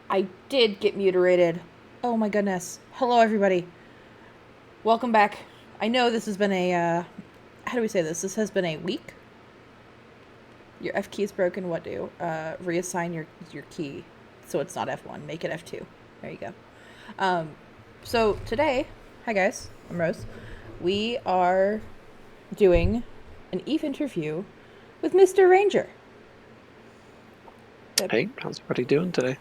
I did get mutilated. Oh my goodness. Hello, everybody. Welcome back. I know this has been a, how do we say this? This has been a week. Your F key is broken. What do? Reassign your key so it's not F1. Make it F2. There you go. So today, hi guys, I'm Rose. We are doing an Eve interview with Mr. Ranger. Hey, how's everybody doing today?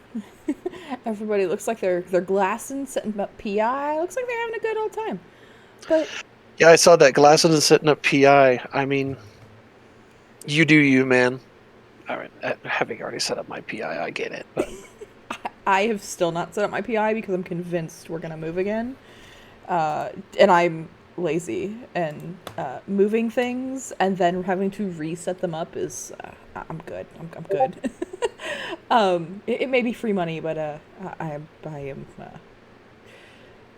Everybody looks like they're glassing, setting up PI. Looks like they're having a good old time. But yeah, I saw that Glassman is setting up PI. I mean, you do you, man. All right, having already set up my PI, I get it. But I have still not set up my PI because I'm convinced we're gonna move again, and I'm lazy, and moving things and then having to reset them up is I'm good. I'm good. It may be free money, but I am.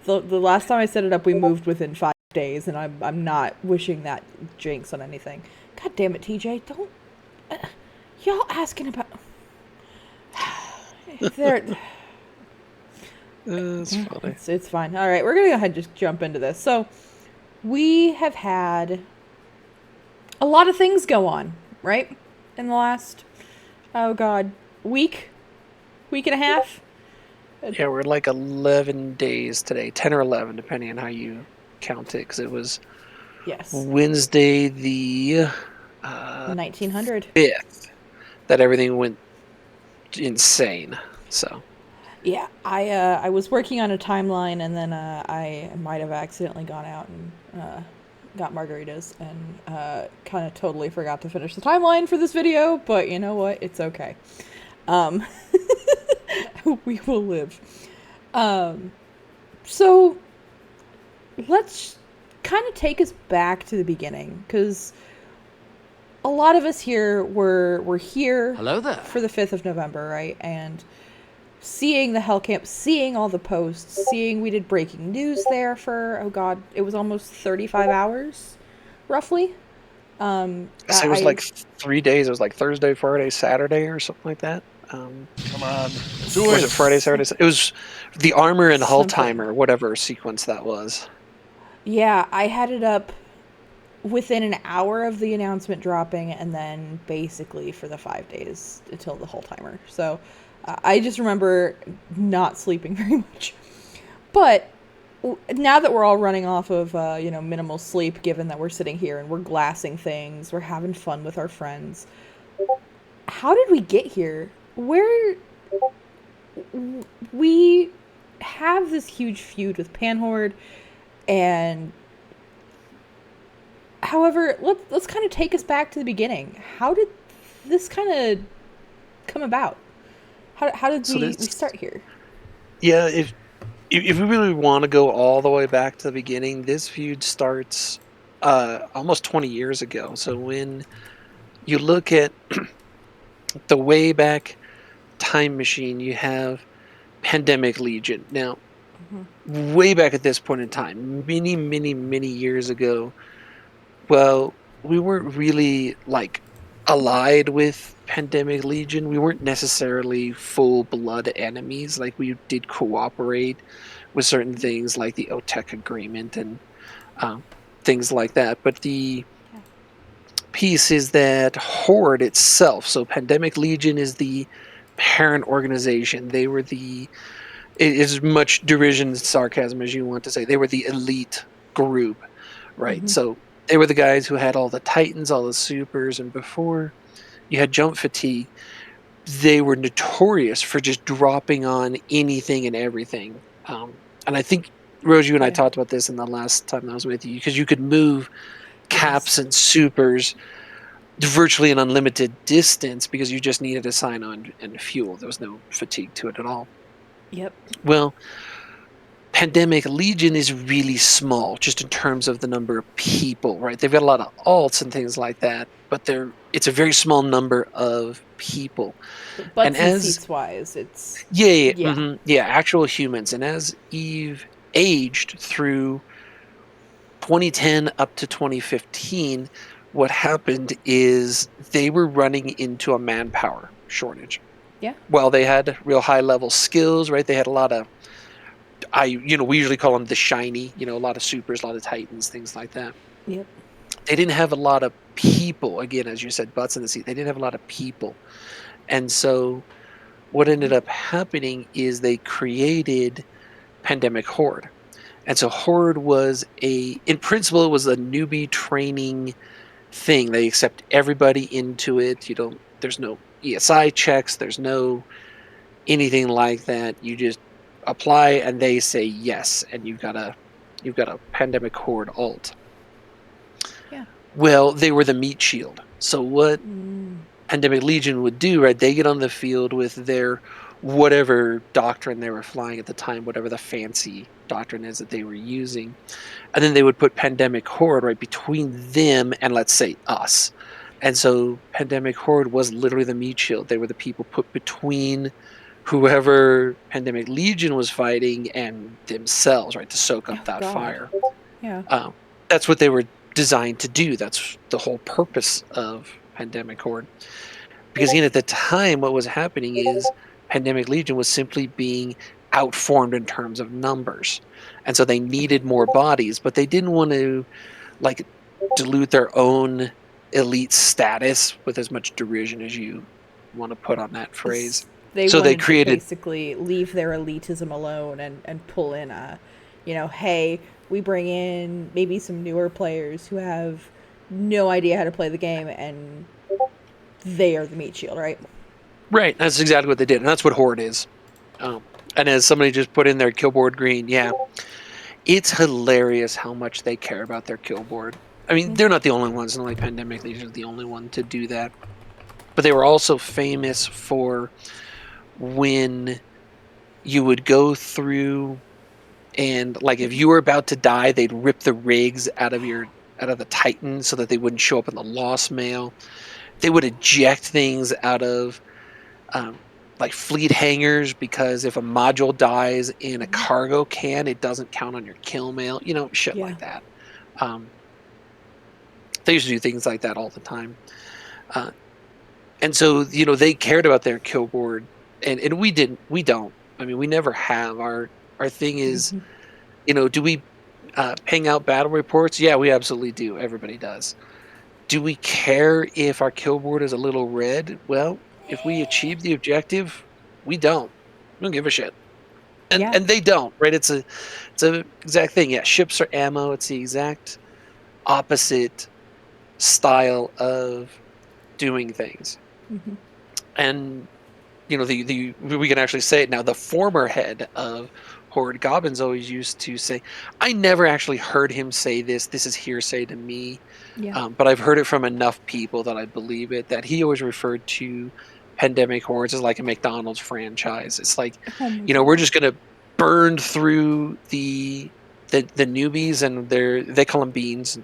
The last time I set it up, we moved within 5 days, and I'm not wishing that jinx on anything. God damn it, TJ! Don't y'all asking about. it's funny. It's fine. All right, we're gonna go ahead and just jump into this. So, we have had a lot of things go on, right? In the last, week and a half. Yeah, we're like 11 days today, 10 or 11, depending on how you count it, because it was Wednesday the 1900 5th that everything went insane. So yeah, I was working on a timeline, and then I might have accidentally gone out and got margaritas and kind of totally forgot to finish the timeline for this video, but you know what? It's okay. We will live. So let's kind of take us back to the beginning, because a lot of us here were here Hello there. For the 5th of November, right? And seeing the Hell Camp, seeing all the posts, seeing we did breaking news there for, oh god, it was almost 35 hours, roughly. So it was like 3 days. It was like Thursday, Friday, Saturday, or something like that. Come on, do it. Was it Friday, Saturday? It was the armor and hull timer, whatever sequence that was. Yeah, I had it up within an hour of the announcement dropping, and then basically for the 5 days until the hull timer. So I just remember not sleeping very much. But now that we're all running off of minimal sleep, given that we're sitting here and we're glassing things, we're having fun with our friends, how did we get here? Where we have this huge feud with Panhorde, and however, let's kind of take us back to the beginning. How did this kind of come about? How did we start here? Yeah, if we really want to go all the way back to the beginning, this feud starts almost 20 years ago. So when you look at the way back time machine, you have Pandemic Legion. Now, way back at this point in time, many years ago, well, we weren't really like allied with Pandemic Legion. We weren't necessarily full-blood enemies. Like, we did cooperate with certain things like the OTEC agreement and things like that. But the piece is that Horde itself, so Pandemic Legion is the parent organization. They were as much derision and sarcasm as you want to say. They were the elite group, right? So they were the guys who had all the Titans, all the supers, and before you had jump fatigue, they were notorious for just dropping on anything and everything. And I think, Rose, you and I talked about this in the last time I was with you, because you could move caps and supers virtually an unlimited distance because you just needed a sign on and fuel. There was no fatigue to it at all. Yep. Well, Pandemic Legion is really small, just in terms of the number of people, right? They've got a lot of alts and things like that, but it's a very small number of people. But And butts and as seats wise, it's yeah, yeah. yeah, actual humans. And as Eve aged through 2010 up to 2015, what happened is they were running into a manpower shortage. Yeah. Well, they had real high level skills, right? They had a lot of we usually call them the shiny, a lot of supers, a lot of titans, things like that. Yep. They didn't have a lot of people. Again, as you said, butts in the seat. They didn't have a lot of people, and so what ended up happening is they created Pandemic Horde. And so Horde was in principle, it was a newbie training thing. They accept everybody into it. There's no ESI checks. There's no anything like that. You just apply and they say yes, and you've got a Pandemic Horde alt. Yeah. Well, they were the meat shield. So what Mm. Pandemic Legion would do, right? They get on the field with their whatever doctrine they were flying at the time, whatever the fancy doctrine is that they were using. And then they would put Pandemic Horde right between them and, let's say, us. And so Pandemic Horde was literally the meat shield. They were the people put between whoever Pandemic Legion was fighting and themselves, right, to soak up Oh that God. fire. Yeah. Um, that's what they were designed to do. That's the whole purpose of Pandemic Horde. Because again, at the time, what was happening is Pandemic Legion was simply being outformed in terms of numbers, and so they needed more bodies, but they didn't want to like dilute their own elite status with as much derision as you want to put on that phrase. They So they wanted to created basically leave their elitism alone and pull in hey, we bring in maybe some newer players who have no idea how to play the game, and they are the meat shield, right? right. That's exactly what they did, and that's what Horde is. Um, and as somebody just put in their killboard green, yeah, it's hilarious how much they care about their killboard. I mean, they're not the only ones, and like Pandemic Legion is the only one to do that. But they were also famous for when you would go through and like if you were about to die, they'd rip the rigs out of the Titan so that they wouldn't show up in the lost mail. They would eject things out of um, like fleet hangars because if a module dies in a cargo can, it doesn't count on your kill mail. Shit Yeah. like that. Um, they used to do things like that all the time. Uh, and so they cared about their kill board, and we didn't. We don't. I mean, we never have. Our thing is, do we ping out battle reports? Yeah, we absolutely do. Everybody does. Do we care if our kill board is a little red? Well, if we achieve the objective, we don't. We don't give a shit. And Yeah. and they don't, right? It's a exact thing. Yeah, ships are ammo. It's the exact opposite style of doing things. And the we can actually say it now. The former head of Horde Goblins always used to say, I never actually heard him say this. This is hearsay to me. Yeah. But I've heard it from enough people that I believe it, that he always referred to Pandemic Hordes as like a McDonald's franchise. It's like, Oh my we're God. just gonna burn through the newbies, and they call them beans.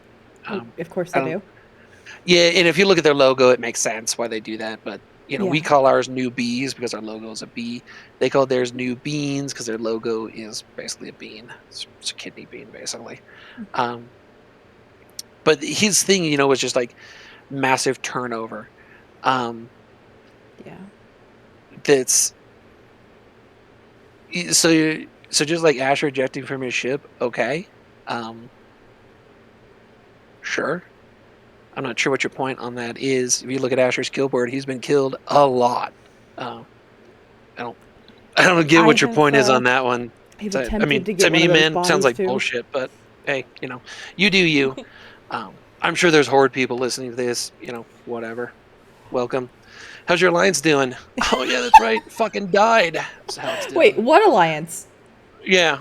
Um, Of course I they don't do. Yeah, and if you look at their logo, it makes sense why they do that. But Yeah. we call ours new bees because our logo is a bee. They call theirs new beans because their logo is basically a bean. It's a kidney bean, basically. Um, but his thing, was just like massive turnover. Um, Yeah. that's so just like Asher ejecting from his ship. Okay, um, sure. I'm not sure what your point on that is. If you look at Asher's kill board, he's been killed a lot. Uh, I don't I don't get I what your have point is on that one. I've I attempted mean, to to get one me, of those man, sounds bodies like too. bullshit. But hey, you do you. I'm sure there's horde people listening to this. Whatever. Welcome. How's your alliance doing? Oh yeah, that's right. Fucking died. That's how it's Wait, doing. what alliance? Yeah.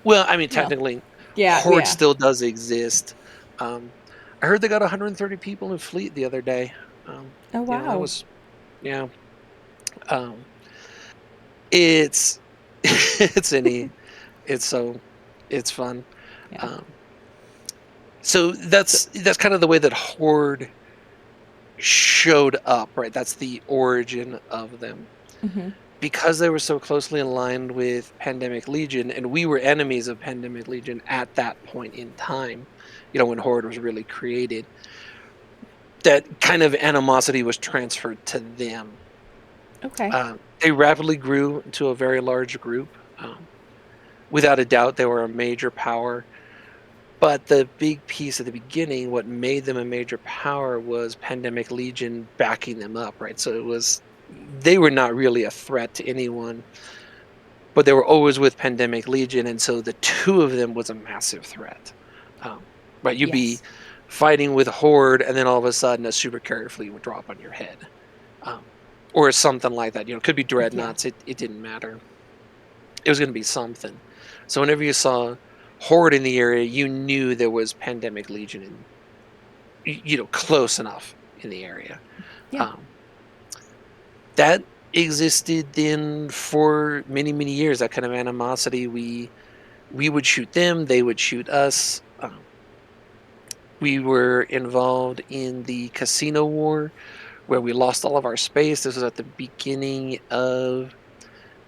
Well, I mean, No. technically, Yeah, horde yeah. still does exist. Um, I heard they got 130 people in fleet the other day. Oh That wow. was yeah. Um, it's it's any it's so it's fun. Yeah. Um, so So, that's kind of the way that Horde showed up, right? That's the origin of them. hmm Because they were so closely aligned with Pandemic Legion, and we were enemies of Pandemic Legion at that point in time, when Horde was really created, that kind of animosity was transferred to them. okay. They rapidly grew into a very large group. Without a doubt, they were a major power. But the big piece at the beginning, what made them a major power, was Pandemic Legion backing them up, right? So they were not really a threat to anyone, but they were always with Pandemic Legion, and so the two of them was a massive threat. Um, right, you'd be Yes. fighting with a Horde, and then all of a sudden a super carrier fleet would drop on your head, um, or something like that. It could be Yeah. dreadnoughts. It didn't matter. It was going to be something. So whenever you saw Horde in the area, you knew there was Pandemic Legion in, close enough in the area. Yeah. Um, that existed then for many, many years. That kind of animosity. We would shoot them, they would shoot us. We were involved in the casino war where we lost all of our space. This was at the beginning of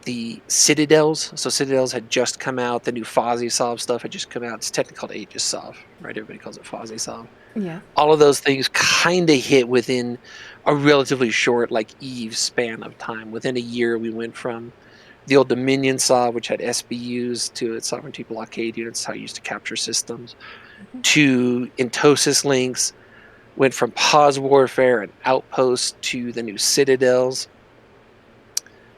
the Citadels. So Citadels had just come out. The new FozzieSov stuff had just come out. It's technically called Aegis-Sov, right? Everybody calls it FozzieSov. Yeah. All of those things kind of hit within a relatively short, like Eve span of time. Within a year, we went from the old Dominion Sov, which had SBUs to its sovereignty blockade units, how you used to capture systems, hmm to Intosis links, went from pause warfare and outposts to the new Citadels,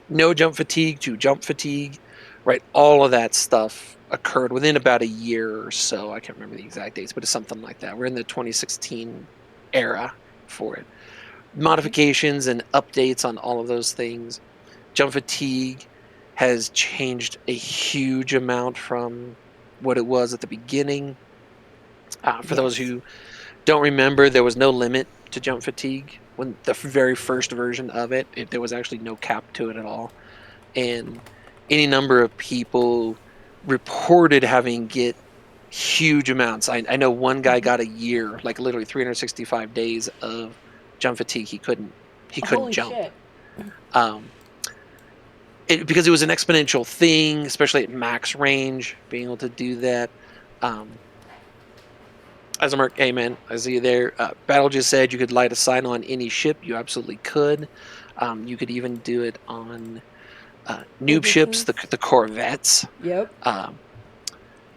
no jump fatigue to jump fatigue, right? All of that stuff occurred within about a year or so. I can't remember the exact dates, but it's something like that. We're in the 2016 era for it. Okay. Modifications and updates on all of those things. Jump fatigue has changed a huge amount from what it was at the beginning. For those Yes. who don't remember, there was no limit to jump fatigue when the very first version of there was actually no cap to it at all. And any number of people reported having get huge amounts. I know one guy hmm got a year, like literally 365 days of jump fatigue. He couldn't Holy jump. shit. Um, because it was an exponential thing, especially at max range, being able to do that. Um, as a merc, amen. I see you there. Battle just said you could light a sign on any ship. You absolutely could. You could even do it on noob ships, Orbiters. the Corvettes. Yep. Um,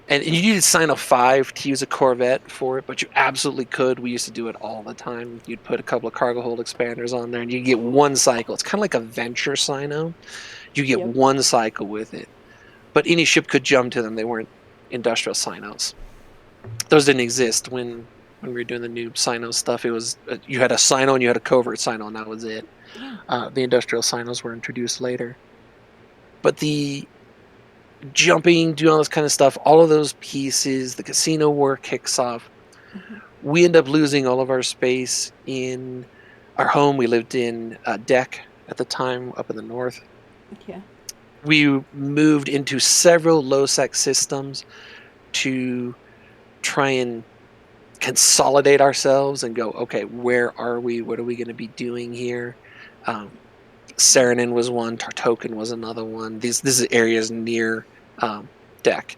and you needed sign of 5 to use a Corvette for it, but you absolutely could. We used to do it all the time. You'd put a couple of cargo hold expanders on there, and you get one cycle. It's kind of like a venture sino. You get Yep. one cycle with it, but any ship could jump to them. They weren't industrial sinos. Those didn't exist when we were doing the new sino stuff. It was you had a sino and you had a covert sino, and that was it. Yeah. The industrial sinos were introduced later, but the jumping, doing all this kind of stuff, all of those pieces, the casino war kicks off. hmm We end up losing all of our space in our home. We lived in Deck at the time up in the north. Yeah. We moved into several low sec systems to try and consolidate ourselves and go, okay, where are we? What are we going to be doing here? Um, Saranin was one, Tartokin was another one. This is areas near Deck.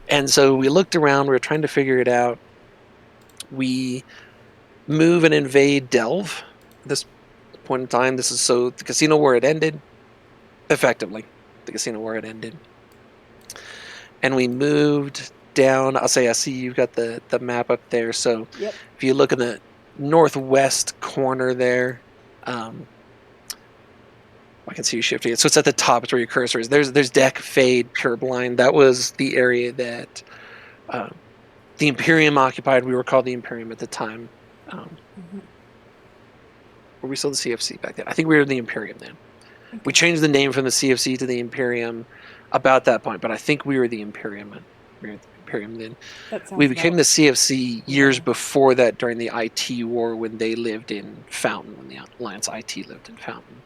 And so we looked around, we were trying to figure it out. We move and invade Delve at this point in time. This is so the casino where it ended, effectively, the casino where it ended. And we moved down. I see you've got the map up there. So Yep. if you look in the northwest corner there, um, I can see you shifting it. So it's at the top. It's where your cursor is. There's Deck, Fade, Pureblind. That was the area that um, the Imperium occupied. We were called the Imperium at the time. Um, hmm were we still the CFC back then? I think we were the Imperium then. We Okay. changed the name from the CFC to the Imperium about that point, but I think we were the Imperium. We were the Imperium then. That We sounds became about. the CFC years Yeah. before that during the IT war when they lived in Fountain, when the Alliance IT lived in Fountain.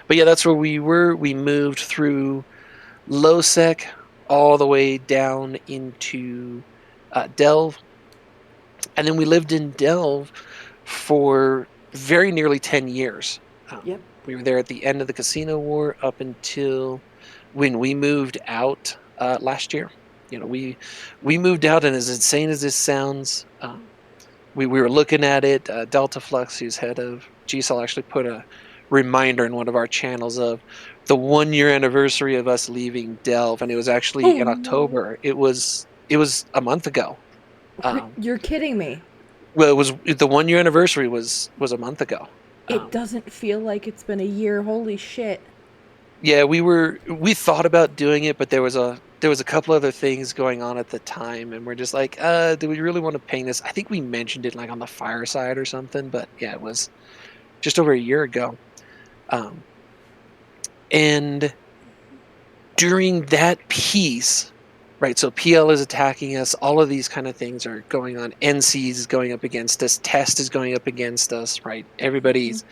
But yeah, that's where we were. We moved through low sec all the way down into Delve, and then we lived in Delve for very nearly 10 years. Yep. We were there at the end of the Casino War up until when we moved out last year. We moved out, and as insane as this sounds, we were looking at it. Delta Flux, who's head of GSL, actually put a reminder in one of our channels of the 1 year anniversary of us leaving Delve, and it was actually Oh in no. October. It was a month ago. Um, You're kidding me. well, it was the 1 year anniversary was a month ago. It Um, doesn't feel like it's been a year. Holy shit. yeah, we thought about doing it, but there was a couple other things going on at the time, and we're just like, do we really want to ping this? I think we mentioned it like on the fireside or something, but yeah, it was just over a year ago. Um, and during that piece, right? So PL is attacking us. All of these kind of things are going on. NCs is going up against us. Test is going up against us, right? Everybody's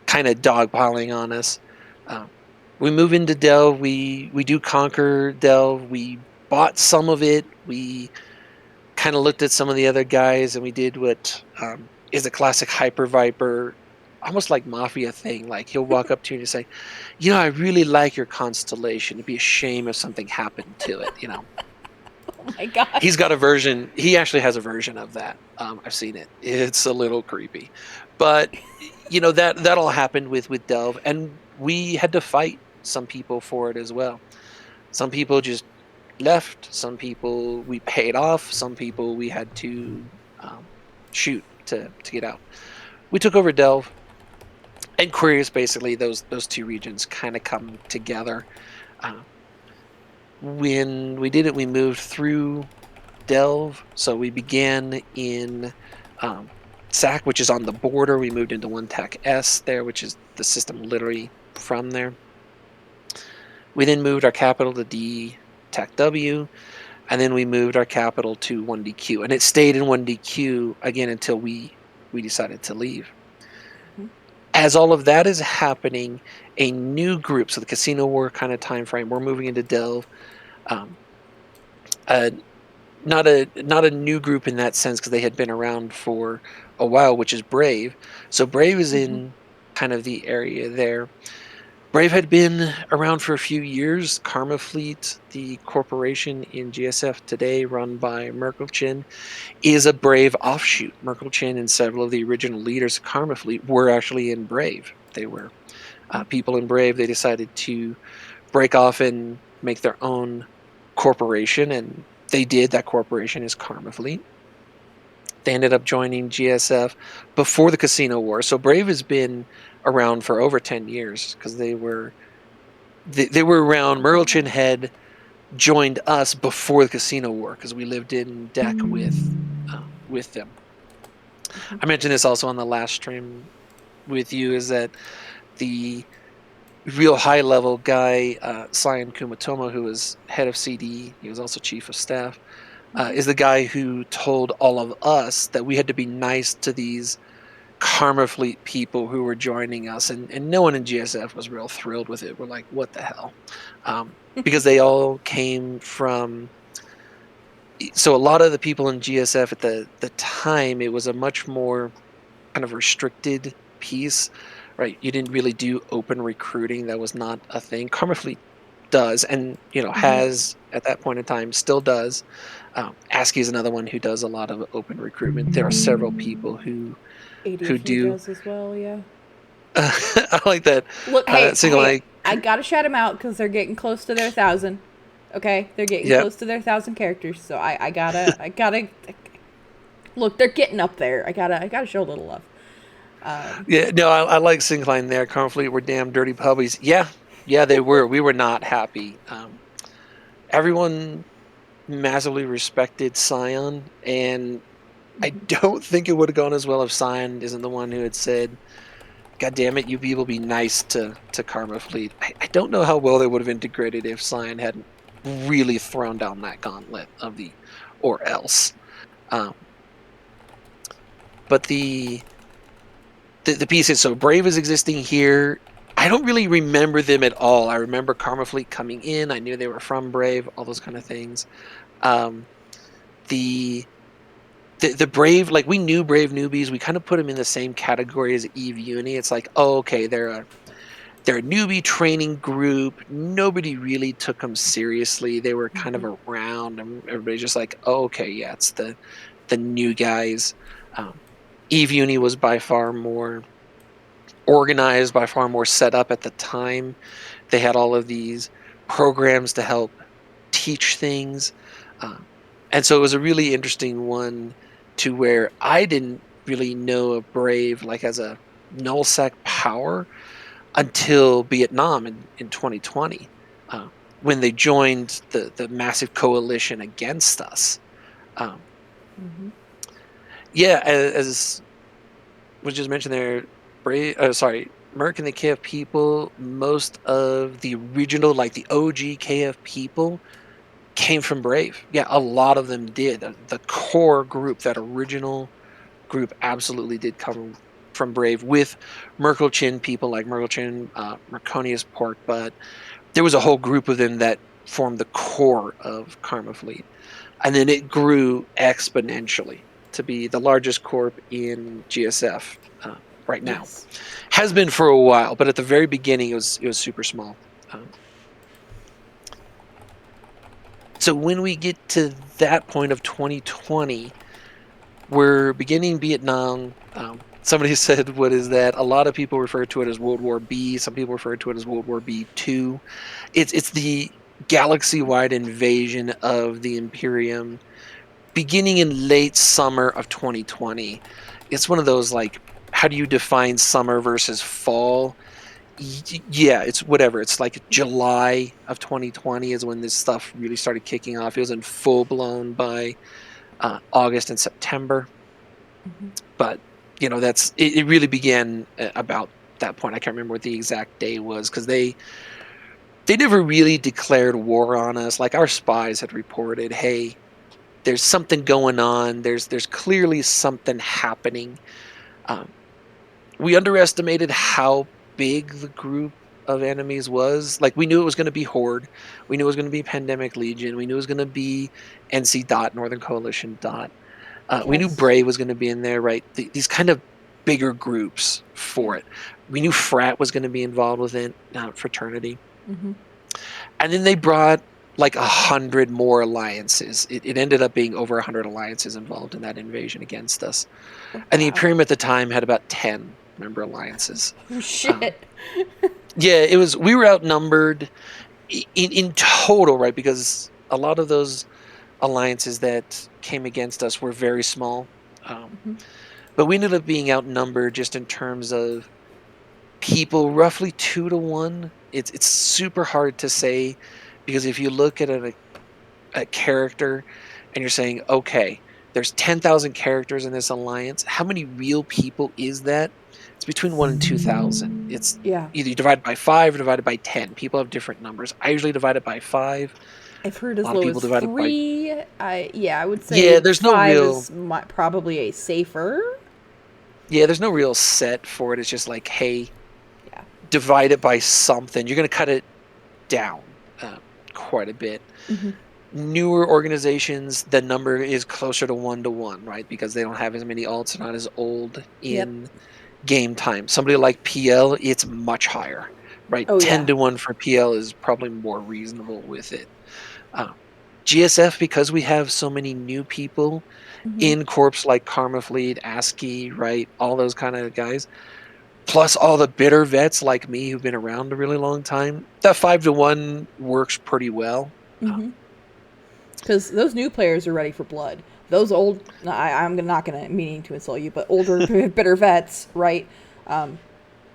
kind of dogpiling on us. Um, we move into Delve. We do conquer Delve. We bought some of it. We kind of looked at some of the other guys, and we did what is a classic Hyper Viper, almost like mafia thing. Like he'll walk up to you and say, I really like your constellation. It'd be a shame if something happened to it. Oh my god. He's got a version. He actually has a version of that. I've seen it. It's a little creepy, but that all happened with Delve, and we had to fight some people for it as well. Some people just left. Some people we paid off. Some people we had to shoot to get out. We took over Delve and Queries. Basically, those two regions kind of come together. Uh, when we did it, we moved through Delve. So we began in SAC, which is on the border. We moved into 1-TAC S there, which is the system literally from there. We then moved our capital to D-TAC W, and then we moved our capital to 1DQ. And it stayed in 1DQ again until we decided to leave. As all of that is happening, a new group, so the Casino War kind of time frame, we're moving into Delve. Um, uh, not a new group in that sense because they had been around for a while, which is Brave. So Brave is in kind of the area there. Brave had been around for a few years. Karma Fleet, the corporation in GSF today, run by Merkelchin, is a Brave offshoot. Merkelchin and several of the original leaders of Karma Fleet were actually in Brave. They were people in Brave. They decided to break off and make their own corporation, and they did. That corporation is Karma Fleet. They ended up joining GSF before the Casino War. So Brave has been around for over 10 years because they were around. Merlchin had joined us before the Casino War because we lived in deck with them. I mentioned this also on the last stream with you, is that the real high level guy, Cyan Kumatomo, who was head of CD, he was also chief of staff, is the guy who told all of us that we had to be nice to these Karma Fleet people who were joining us, and no one in GSF was real thrilled with it. We're like, what the hell? Because they all came from. So a lot of the people in GSF at the time, it was a much more kind of restricted piece, right? You didn't really do open recruiting. That was not a thing. Karma Fleet does, and has at that point in time still does. ASCII is another one who does a lot of open recruitment. There are several people who ADFU do. does as well, yeah. I like that. Look, hey, Single hey, A. I gotta shout them out because they're getting close to their 1,000. Okay, they're getting Yep. close to their 1,000 characters, so I gotta. Look, they're getting up there. I gotta show a little love. Yeah. No, I like Syncline there. Karma Fleet were damn dirty puppies. Yeah. Yeah, they were. We were not happy. Everyone massively respected Scion, and I don't think it would have gone as well if Scion isn't the one who had said, "God damn it, you people be nice to Karma Fleet." I don't know how well they would have integrated if Scion hadn't really thrown down that gauntlet of the or else. Um, but the piece is, so Brave is existing here. I don't really remember them at all. I remember Karma Fleet coming in. I knew they were from Brave, all those kind of things. Um, the the Brave, like we knew Brave newbies. We kind of put them in the same category as Eve Uni. It's like, oh, okay, they're a newbie training group. Nobody really took them seriously. They were kind of around, and everybody's just like, oh, okay, yeah, it's the new guys. Um, Eve Uni was by far more organized, by far more set up at the time. They had all of these programs to help teach things. Um, and so it was a really interesting one to where I didn't really know of Brave like as a nullsec power until Vietnam in 2020, uh, when they joined the massive coalition against us. Um, Mm-hmm. yeah, as was just mentioned there, Brave, sorry, Merc and the KF people, most of the original, like the OG KF people, came from Brave. Yeah, a lot of them did. The core group, that original group, absolutely did come from Brave with Merkel Chin people like Merkel Chin, Merconius Pork, but there was a whole group of them that formed the core of Karma Fleet. And then it grew exponentially to be the largest corp in GSF right now. Yes. Has been for a while, but at the very beginning it was super small. Um, so when we get to that point of 2020, we're beginning Vietnam. Somebody said, "What is that?" A lot of people refer to it as World War B. Some people refer to it as World War B2. It's the galaxy-wide invasion of the Imperium beginning in late summer of 2020. It's one of those like, how do you define summer versus fall? Yeah, it's whatever. It's like July of 2020 is when this stuff really started kicking off. It was in full blown by August and September, Mm-hmm. but that's it really began about that point. I can't remember what the exact day was because they never really declared war on us. Like our spies had reported, hey, there's something going on. There's clearly something happening. Um, we underestimated how big the group of enemies was. Like we knew it was going to be Horde, we knew it was going to be Pandemic Legion, we knew it was going to be NC Dot, Northern Coalition Dot. We knew Yes. Bray was going to be in there, right? These kind of bigger groups Yeah. for it. We knew Frat was going to be involved with it, Fraternity. Mm-hmm. And then they brought like 100 more alliances. It ended up being over 100 alliances involved in that invasion against us. Oh, And the wow. Imperium at the time had about 10 member alliances. Oh, Um, shit. yeah, we were outnumbered in total, right? Because a lot of those alliances that came against us were very small. Um, Mm-hmm. but we ended up being outnumbered just in terms of people, roughly 2 to 1. It's super hard to say because if you look at a character and you're saying, okay, there's 10,000 characters in this alliance. How many real people is that? It's between 1 and 2,000. It's Yeah. either you divide by 5 or divided by 10. People have different numbers. I usually divide it by 5. I've heard A as lot of low people as divide it by. 3. I would Yeah, say there's no 5 real. is probably a safer. Yeah, there's no real set for it. It's just like, hey, Yeah. divide it by something. You're going to cut it down quite a bit. Mm-hmm. Newer organizations, the number is closer to 1 to 1, right? Because they don't have as many alts, not as old Yep. in game time. Somebody like PL, it's much higher, right? Oh, 10 yeah. to 1 for PL is probably more reasonable with it. Uh, GSF, because we have so many new people Mm-hmm. in corps like Karma Fleet, ASCII, right? All those kind of guys, plus all the bitter vets like me who've been around a really long time, that 5 to 1 works pretty well. Mm-hmm. Because those new players are ready for blood. Those old, I'm not gonna meaning to insult you, but older bitter vets, right? Um,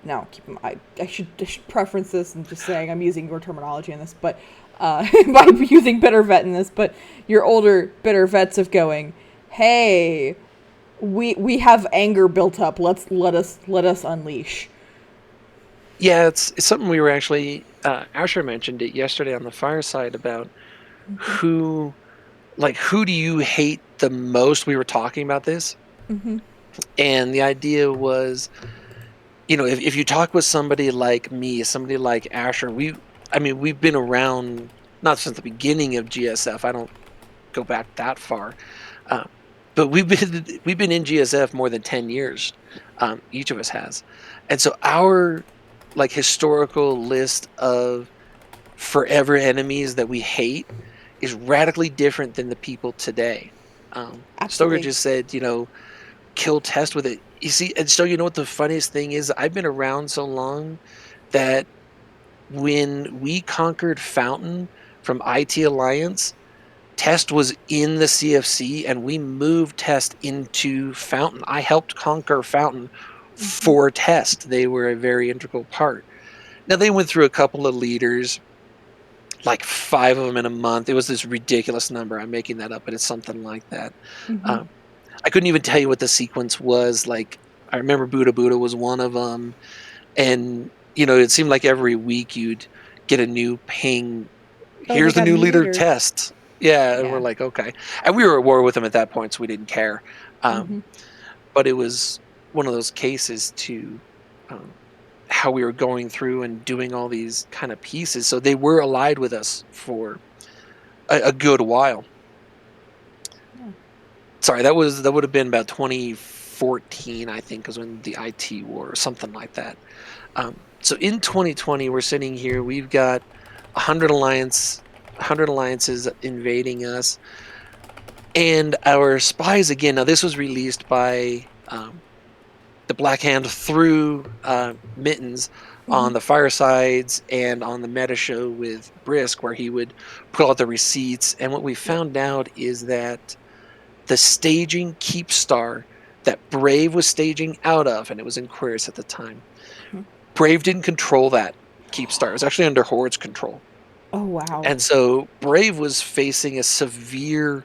Now, I should preference this and just saying I'm using your terminology in this, but by using bitter vet in this, but your older bitter vets of going, hey, we have anger built up. Let us unleash. Yeah, it's something we were actually. Asher mentioned it yesterday on the fireside about Mm-hmm. who, like, who do you hate the most? We were talking about this, Mm-hmm. and the idea was if you talk with somebody like me, somebody like Asher, we've been around not since the beginning of GSF. I don't go back that far, uh, but we've been in GSF more than 10 years. Each of us has, and so our like historical list of forever enemies that we hate is radically different than the people today. Stoker Absolutely. just said, kill test with it. You see, and so you know what the funniest thing is? I've been around so long that when we conquered Fountain from IT Alliance, Test was in the CFC and we moved Test into Fountain. I helped conquer Fountain Hmm. for Test. They were a very integral part. Now they went through a couple of leaders, like 5 of them in a month. It was this ridiculous number. I'm making that up, but it's something like that. Hmm. Um, I couldn't even tell you what the sequence was. Like I remember Buddha Buddha was one of them, and it seemed like every week you'd get a new ping. Oh, they Here's the got a new new leader leader. test. Yeah, and we're Yeah. like, okay. And we were at war with them at that point, so we didn't care. Um, Hmm. but it was one of those cases to um, how we were going through and doing all these kind of pieces. So they were allied with us for a good while. Yeah. Sorry, that would have been about 2014, I think, was when the IT war or something like that. So in 2020, we're sitting here. We've got 100 alliances invading us, and our spies again. Now this was released by the Black Hand through Mittens Hmm. on the firesides and on the meta show with Brisk, where he would pull out the receipts. And what we Yep. found out is that the staging Keepstar that Brave was staging out of, and it was in Queris at the time. Hmm. Brave didn't control that Keepstar. It was actually under Horde's control. Oh, wow. And so Brave was facing a severe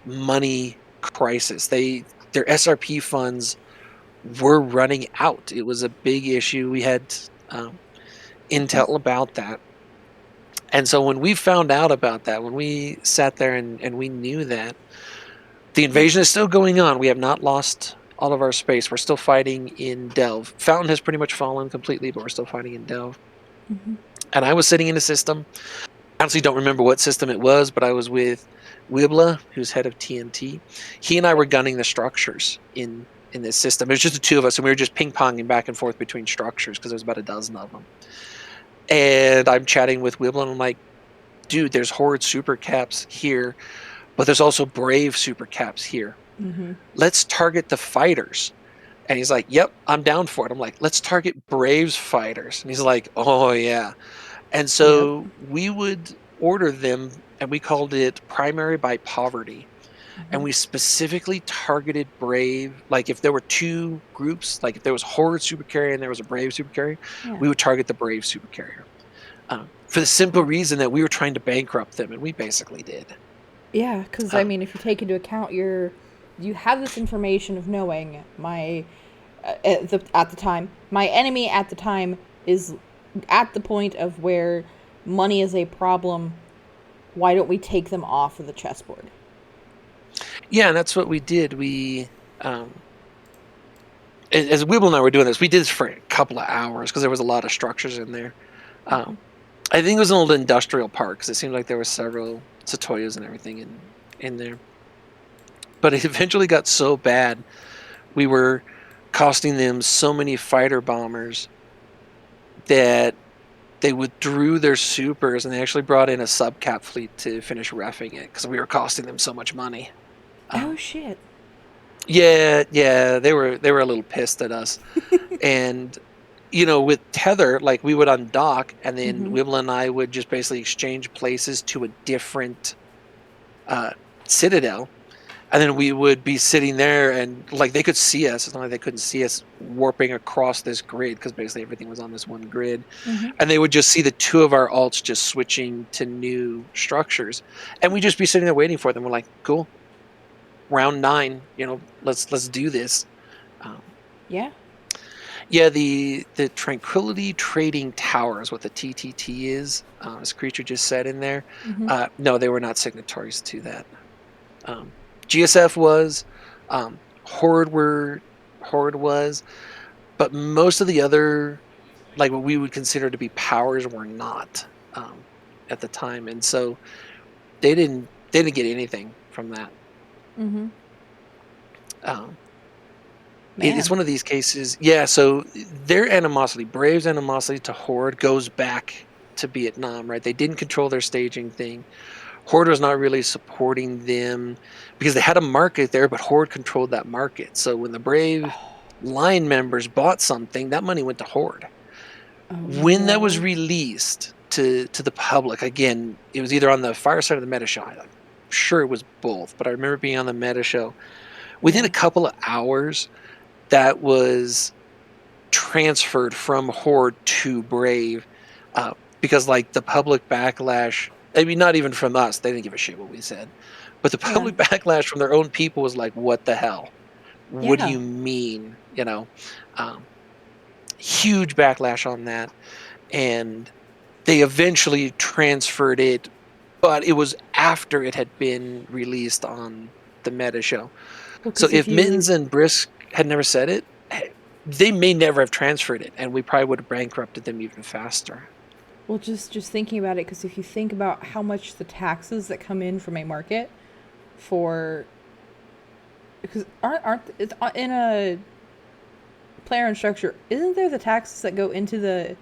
money crisis. Their SRP funds were running out. It was a big issue. We had um, Hmm. intel about that. And so when we found out about that, when we sat there and we knew that, the invasion is still going on. We have not lost all of our space. We're still fighting in Delve. Fountain has pretty much fallen completely, but we're still fighting in Delve. Hmm. And I was sitting in a system. I honestly don't remember what system it was, but I was with Wibla, who's head of TNT. He and I were gunning the structures in this system. It was just the two of us, and we were just ping ponging back and forth between structures because there was about a dozen of them. And I'm chatting with Wibla, and I'm like, dude, there's Horde super caps here, but there's also Brave super caps here. Hmm. Let's target the fighters. And he's like, yep, I'm down for it. I'm like, let's target Braves fighters. And he's like, oh, yeah. And Yep. so we would order them, and we called it primary by poverty. And Hmm. we specifically targeted Brave. Like if there were two groups, like if there was Horde super carrier and there was a Brave super carrier, Yeah. we would target the Brave super carrier. For the simple reason that we were trying to bankrupt them, and we basically did. Yeah, because I Um, mean, if you take into account you have this information of knowing my at the time my enemy at the time is at the point of where money is a problem. Why don't we take them off of the chessboard? yeah, and that's what we did. Um, as Wibble and I were doing this, we did this for a couple of hours because there was a lot of structures in there. Um, I think it was an old industrial park because it seemed like there were several Satoyas and everything in there. But it eventually got so bad, we were costing them so many fighter bombers that they withdrew their supers and they actually brought in a subcap fleet to finish roughing it because we were costing them so much money. Oh Um, shit. yeah, they were a little pissed at us, and with Tether, like we would undock, and then Mm-hmm. Wibble and I would just basically exchange places to a different uh, citadel, and then we would be sitting there, and like they could see us. It's not like they couldn't see us warping across this grid because basically everything was on this one grid, Mm-hmm. and they would just see the two of our alts just switching to new structures, and we'd just be sitting there waiting for them. We're like, cool, round 9, let's do this. Um, Yeah. Yeah, the Tranquility Trading Tower is what the TTT is, as Creature just said in there. Mm-hmm. No, they were not signatories to that. GSF was, Horde was. but most of the other, like what we would consider to be powers, were not at the time, and so they didn't get anything from that. Mm-hmm. Um, it's Man. one of these cases, yeah. So their animosity, Brave's animosity to Horde, goes back to Vietnam, right? They didn't control their staging thing. Horde was not really supporting them because they had a market there, but Horde controlled that market. So when the Brave line members bought something, that money went to Horde. Oh When that was no. released to the public, again, it was either on the fire side or the meta show. I'm sure it was both, but I remember being on the meta show. Within a Yeah. couple of hours, that was transferred from Horde to Brave, because like the public backlash. I mean, not even from us; they didn't give a shit what we said, but the Yeah. public backlash from their own people was like, "What the hell? What do Yeah. you mean?" Um, huge backlash on that, and they eventually transferred it, but it was after it had been released on the meta show. Well, So because if if you, Mittens and Brisk had never said it, they may never have transferred it, and we probably would have bankrupted them even faster. well, just thinking about it, because if you think about how much the taxes that come in from a market for, because aren't it's in a player and structure, isn't there the taxes that go into the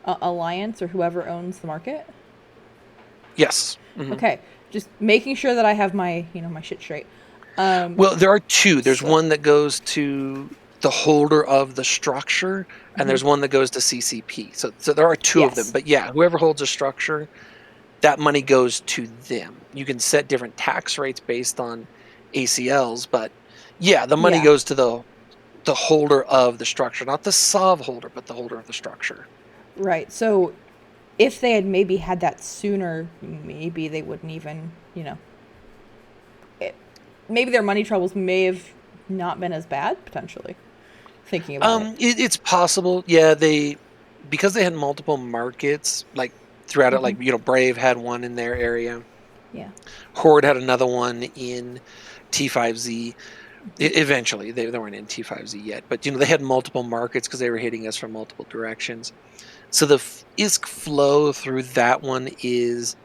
alliance or whoever owns the market? Yes. Hmm. Okay, just making sure that I have my my shit straight. Um, Well, there are two. There's so one that goes to the holder of the structure, and mhm. there's one that goes to CCP. So there are two of them. Yes, But yeah, whoever holds a structure, that money goes to them. You can set different tax rates based on ACLs, but yeah, the money yeah, goes to the holder of the structure, not the sov holder, but the holder of the structure. right. So if they had maybe had that sooner, maybe they wouldn't even it, maybe their money troubles may have not been as bad potentially. Thinking about it, It's possible. Yeah, they because they had multiple markets like throughout it. hmm Like Brave had one in their area. yeah, Horde had another one in T5Z. Eventually, they weren't in T5Z yet, but they had multiple markets because they were hitting us from multiple directions. So the ISK flow through that one is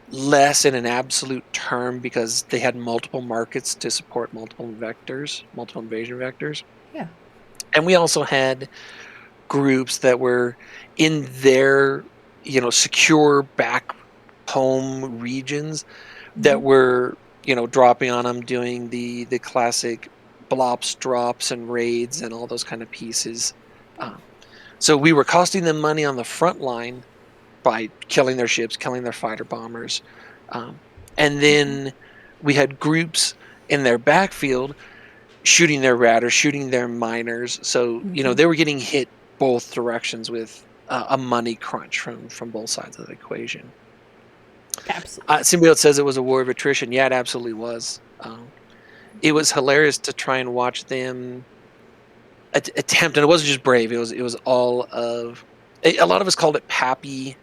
less in an absolute term because they had multiple markets to support multiple vectors, multiple invasion vectors. yeah, And we also had groups that were in their secure back home regions hmm that were dropping on them, doing the classic blops drops and raids and all those kind of pieces. So we were costing them money on the front line by killing their ships, killing their fighter bombers, um, and then we had groups in their backfield shooting their ratters, shooting their miners. So hmm they were getting hit both directions with a money crunch from both sides of the equation. absolutely. Somebody else says it was a war of attrition. Yeah, it absolutely was. It was hilarious to try and watch them attempt, and it wasn't just Brave. It was all of a lot of us called it Pappy,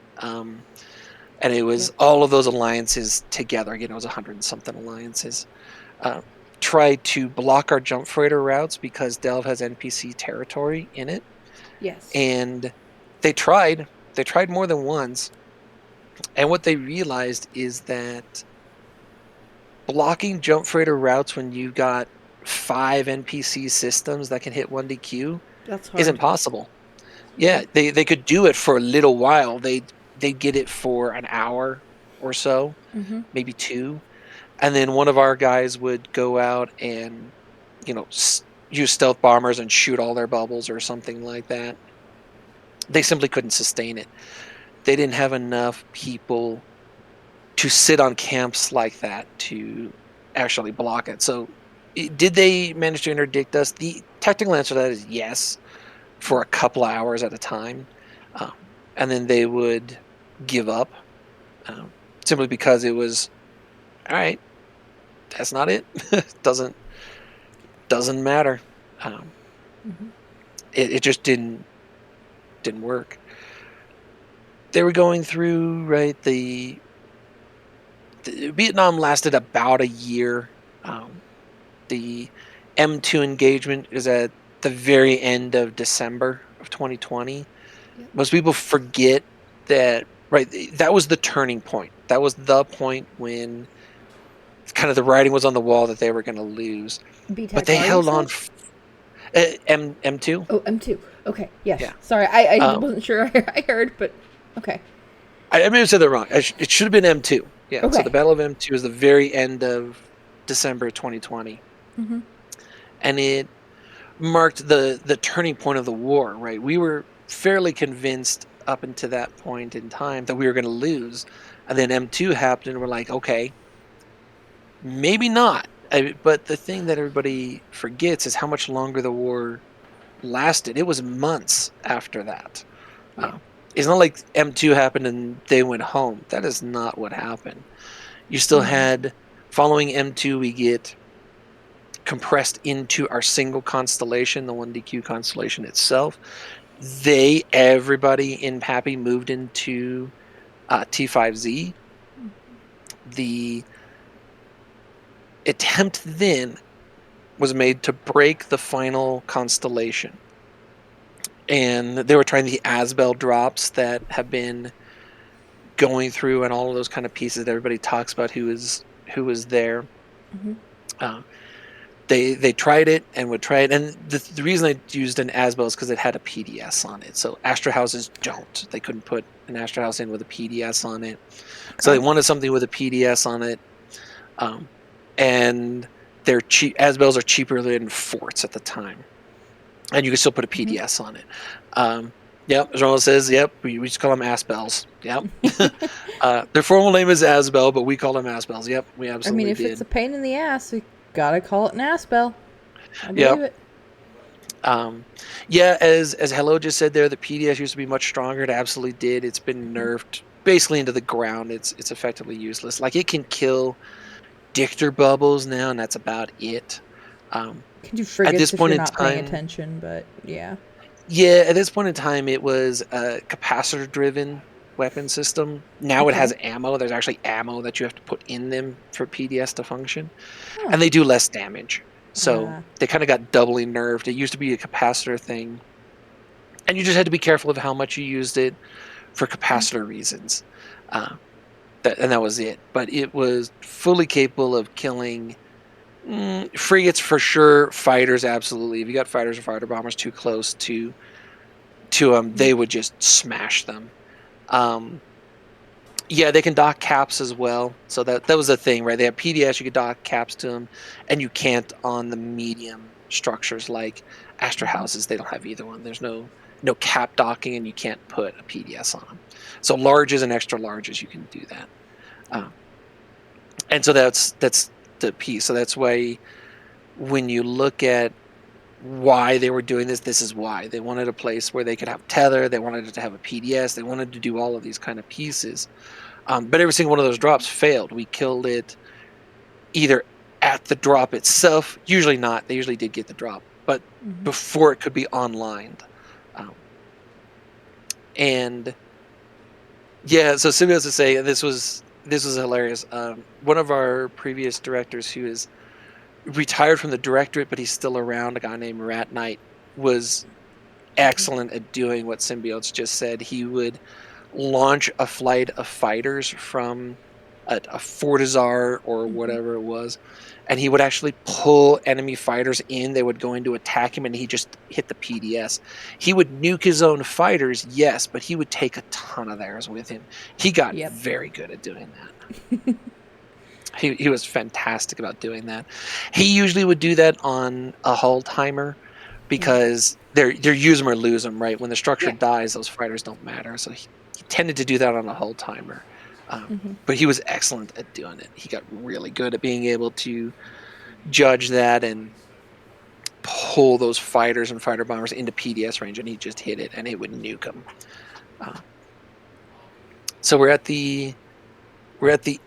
and it was Yep. all of those alliances together. Again, it was 100 and something alliances. Uh, Tried to block our jump freighter routes because Delve has NPC territory in it, Yes. and they tried. They tried more than once, and what they realized is that blocking jump freighter routes when you got 5 NPC systems that can hit 1DQ That's isn't hard. possible. Yeah, they could do it for a little while. They'd get it for an hour or so, hmm maybe two, and then one of our guys would go out and use stealth bombers and shoot all their bubbles or something like that. They simply couldn't sustain it. They didn't have enough people to sit on camps like that to actually block it. So, did they manage to interdict us? The technical answer to that is yes, for a couple of hours at a time, um, and then they would give up, um, simply because it was all right. That's not it. Doesn't matter. Um, hmm it just didn't work. They were going through, right, the Vietnam lasted about a year. The M2 engagement is at the very end of December of 2020. Yep. Most people forget that, right? That was the turning point. That was the point when kind of the writing was on the wall that they were going to lose. B But Tech they R, you held on. said? M2? Oh, M2. Okay, Yeah. yes. Sorry, I Um, wasn't sure I heard, but okay. I may have said that wrong. It should have been M2. Yeah. So the Okay. Battle of M2 is the very end of December 2020. Mm-hmm. And it marked the turning point of the war, right? We were fairly convinced up until that point in time that we were going to lose. And then M2 happened, and we're like, okay, maybe not. But the thing that everybody forgets is how much longer the war lasted. It was months after that. Yeah. It's not like M2 happened and they went home. That is not what happened. You still Mm-hmm. had, following M2, we get compressed into our single constellation, the 1DQ constellation itself. Everybody in Pappy moved into T5Z. The attempt then was made to break the final constellation. And they were trying the Asbel drops that have been going through, and all of those kind of pieces that everybody talks about who was there. Mm-hmm. Uh, they tried it and would try it, and the reason I used an Asbel is because it had a PDS on it. So Astra houses don't. They couldn't put an Astra house in with a PDS on it, so they Okay. wanted something with a PDS on it. Um, and they're cheap. Asbels are cheaper than forts at the time, and you can still put a Mm-hmm. PDS on it. Yep, as Ronald says, yep, we just call them Asbels. Yep. Their formal name is Asbel, but we call them Asbels. Yep, we I mean, absolutely if it's did. a pain in the ass, we gotta call it an ass bell. I believe Yep. it. Um, yeah, as Hello just said there, the PDS used to be much stronger. It absolutely did. It's been nerfed basically into the ground. It's effectively useless. Like, it can kill Dictor bubbles now, and that's about it. Um, You can do at this frigates if point you're in not paying time, attention, but yeah. yeah, at this point in time, it was a capacitor-driven weapon system. Now it Okay. has ammo. There's actually ammo that you have to put in them for PDS to function, Huh. and they do less damage. So Uh, they kind of got doubly nerfed. It used to be a capacitor thing, and you just had to be careful of how much you used it for capacitor reasons. Uh, and that was it. But it was fully capable of killing frigates for sure. Fighters, absolutely. If you got fighters or fighter bombers too close to them, they would just smash them. Um, yeah, they can dock caps as well. So that was a thing, right? They have PDS, you could dock caps to them, and you can't on the medium structures like Astra houses. They don't have either one. There's no cap docking, and you can't put a PDS on them. So larges and extra larges, you can do that. Uh, and so that's the piece. So that's why when you look at why they were doing this, this is why they wanted a place where they could have tether. They wanted it to have a PDS. They wanted to do all of these kind of pieces. But every single one of those drops failed. We killed it either at the drop itself, usually not. They usually did get the drop, but mm-hmm. before it could be online. Um, and yeah, so Symbiote to say this was hilarious. One of our previous directors, who is retired from the directorate, but he's still around, a guy named Rat Knight, was excellent at doing what Symbiotes just said. He would launch a flight of fighters from a Fortizar or whatever it was, and he would actually pull enemy fighters in. They would go in to attack him, and he just hit the PDS. He would nuke his own fighters, yes, but he would take a ton of theirs with him. He got Yep. very good at doing that. He was fantastic about doing that. He usually would do that on a hull timer because they're use them or lose them, right? When the structure Yeah. dies, those fighters don't matter. So he tended to do that on a hull timer. Mm-hmm. But he was excellent at doing it. He got really good at being able to judge that and pull those fighters and fighter bombers into PDS range, and he just hit it, and it would nuke them. Uh, so we're at the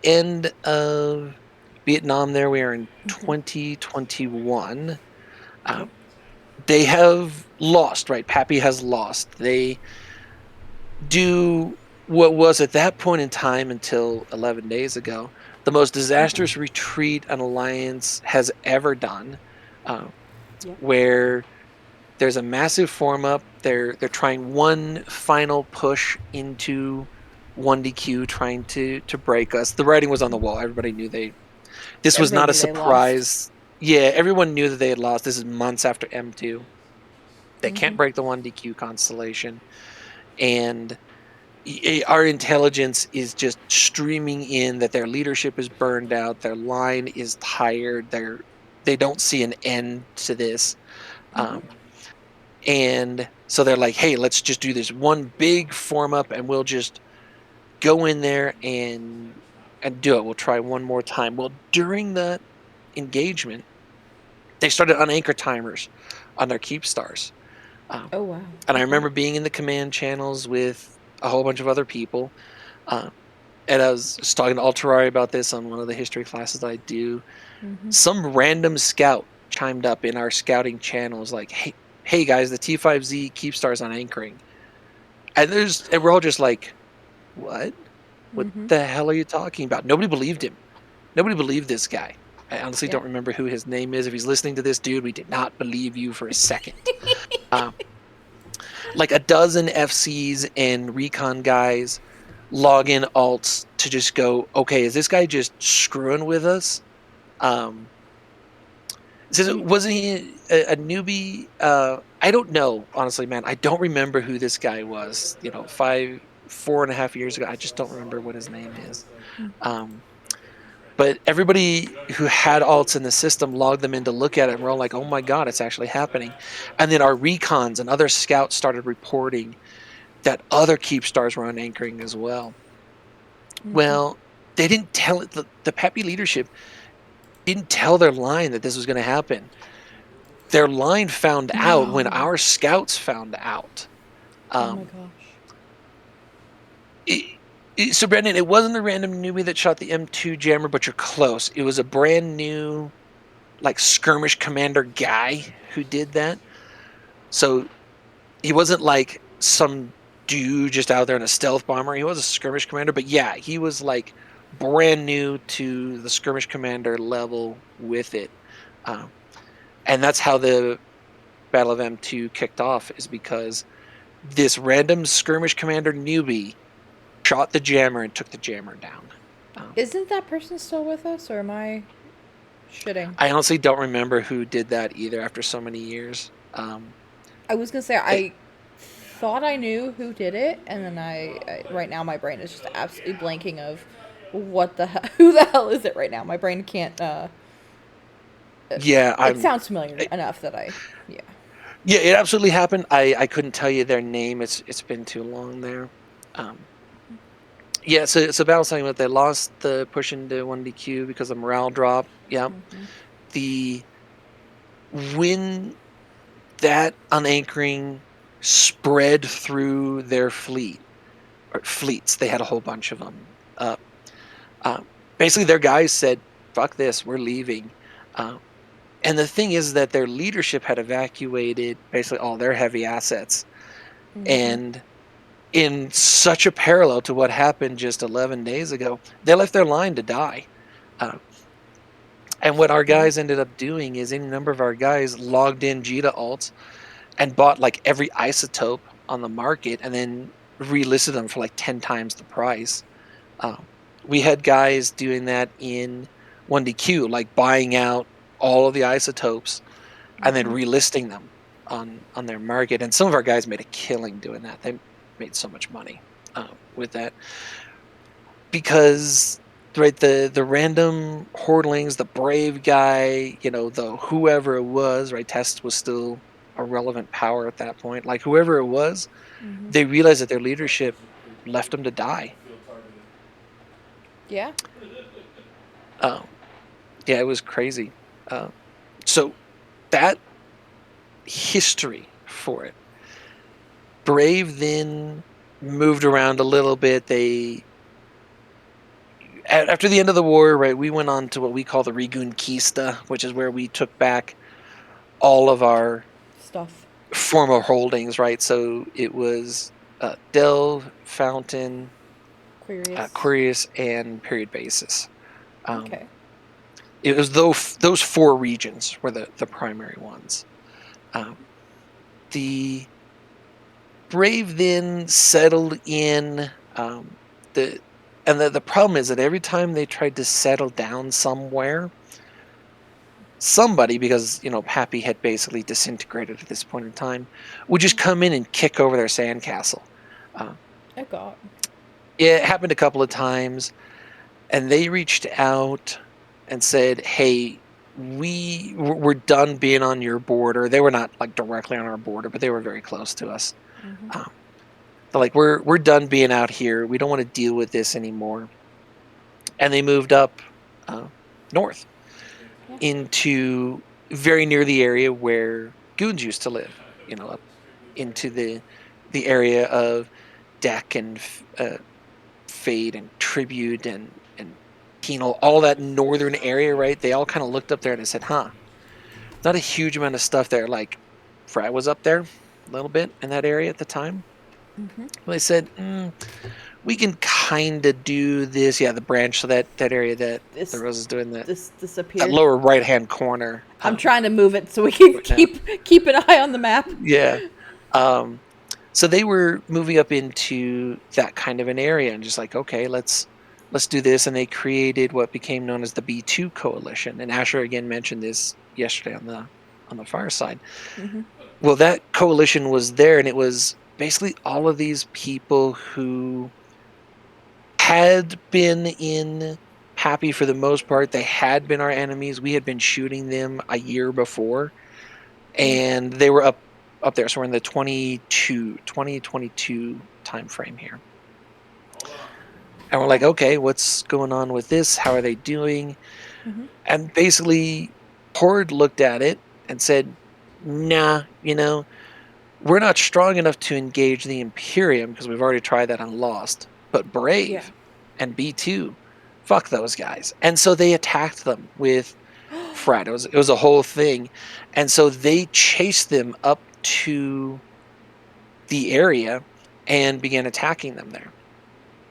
end of Vietnam. There, we are in 2021. Uh, Okay. they have lost, right? Pappy has lost. They do what was at that point in time, until 11 days ago, the most disastrous retreat an alliance has ever done, uh, Yep. where There's a massive form up. They're trying one final push into 1DQ, trying to break us. The writing was on the wall. Everybody knew this was Everybody not a knew they lost. surprise. Yeah, everyone knew that they had lost. This is months after M2. They can't break the 1DQ constellation. And our intelligence is just streaming in that their leadership is burned out, their line is tired, they don't see an end to this. And so they're like, hey, let's just do this one big form up and we'll just go in there and do it. We'll try one more time. Well, during the engagement, they started unanchor timers on their keep stars. Oh wow. And I Okay. remember being in the command channels with a whole bunch of other people. Uh, and I was just talking to Alterari about this on one of the history classes that I do. Some random scout chimed up in our scouting channels like, hey guys, the T5Z keep stars on anchoring. And we're all just like, what? What the hell are you talking about? Nobody believed him. Nobody believed this guy. I honestly Yeah. don't remember who his name is. If he's listening to this, dude, we did not believe you for a second. Um, like a dozen FCs and recon guys log in alts to just go, okay, is this guy just screwing with us? Says, wasn't he a newbie? I don't know, honestly, man. I don't remember who this guy was. 4.5 years ago. I just don't remember what his name is. But everybody who had alts in the system logged them in to look at it, and we're all like, oh my god, it's actually happening. And then our recons and other scouts started reporting that other keep stars were on anchoring as well. Well, they didn't tell it. The Peppy leadership didn't tell their line that this was going to happen. Their line found out when No. our scouts found out. Oh my Um, gosh. so, Brendan, it wasn't a random newbie that shot the M2 jammer, but you're close. It was a brand new, like, skirmish commander guy who did that. So he wasn't like some dude just out there in a stealth bomber. He was a skirmish commander, but yeah, he was like brand new to the skirmish commander level with it. Um, and that's how the Battle of M2 kicked off, is because this random skirmish commander newbie shot the jammer and took the jammer down. Um, Isn't that person still with us, or am I shitting? I honestly don't remember who did that either after so many years. I was gonna say I, I thought I knew who did it, and then right now my brain is just absolutely blanking of what the hell, who the hell is it right now? My brain can't. yeah, It sounds familiar enough that yeah. yeah, it absolutely happened. I couldn't tell you their name. It's been too long there. Um, yeah, so Battle saying that they lost the push into 1DQ because of morale drop. Yeah, the when that unanchoring spread through their fleets, they had a whole bunch of them. Uh, basically, their guys said, "Fuck this, we're leaving." Uh, and the thing is that their leadership had evacuated basically all their heavy assets, and in such a parallel to what happened just 11 days ago, they left their line to die. Uh, and what our Yeah. guys ended up doing is any number of our guys logged in Jita alts and bought like every isotope on the market and then relisted them for like 10 times the price. Um, we had guys doing that in 1DQ, like buying out all of the isotopes and then relisting them on their market. And some of our guys made a killing doing that. They made so much money with that because right the random hordlings, the brave guy, the whoever it was, right? Test was still a relevant power at that point. Like whoever it was, they realized that their leadership left them to die. Yeah. Um, yeah, it was crazy. Um, so that history for it. Brave then moved around a little bit. After the end of the war, right, we went on to what we call the Reconquista, which is where we took back all of our Stuff. former holdings, right? So it was Delve, Fountain, Aquarius. Quirius, and Period Basis. Um, Okay. it was those four regions were the primary ones. Um, the Brave then settled in. The and the problem is that every time they tried to settle down somewhere, somebody, because Happy had basically disintegrated at this point in time, would just come in and kick over their sandcastle. Uh, Oh God. it happened a couple of times, and they reached out and said, "Hey, we're done being on your border." They were not like directly on our border, but they were very close to us. Mm-hmm. Um, they're like, "We're done being out here. We don't want to deal with this anymore." And they moved up north Yeah. into very near the area where goons used to live. Up into the area of Deck and Fade and Tribute and Penal, all that northern area, right? They all kind of looked up there and they said, "Huh, not a huge amount of stuff there." Like Fry was up there a little bit in that area at the time. Mm-hmm. Well, they said, "We can kind of do this." Yeah, the branch, so that area that the This Rose is doing, that disappeared. lower right hand corner. I'm trying to move it so we can Now, keep an eye on the map. yeah. Um, so they were moving up into that kind of an area and just like, okay, let's do this. And they created what became known as the B2 coalition. And Asher again mentioned this yesterday on the fireside. Mm-hmm. Well, that coalition was there, and it was basically all of these people who had been in Happy for the most part. They had been our enemies. We had been shooting them a year before, and they were up there. So we're in the 2022 time frame here. And we're like, okay, what's going on with this? How are they doing? Mm-hmm. And basically, Horde looked at it and said, nah, we're not strong enough to engage the Imperium because we've already tried that and lost. But Yeah. Brave and B2, fuck those guys. And so they attacked them with Frat. It was a whole thing. And so they chased them up to the area and began attacking them there.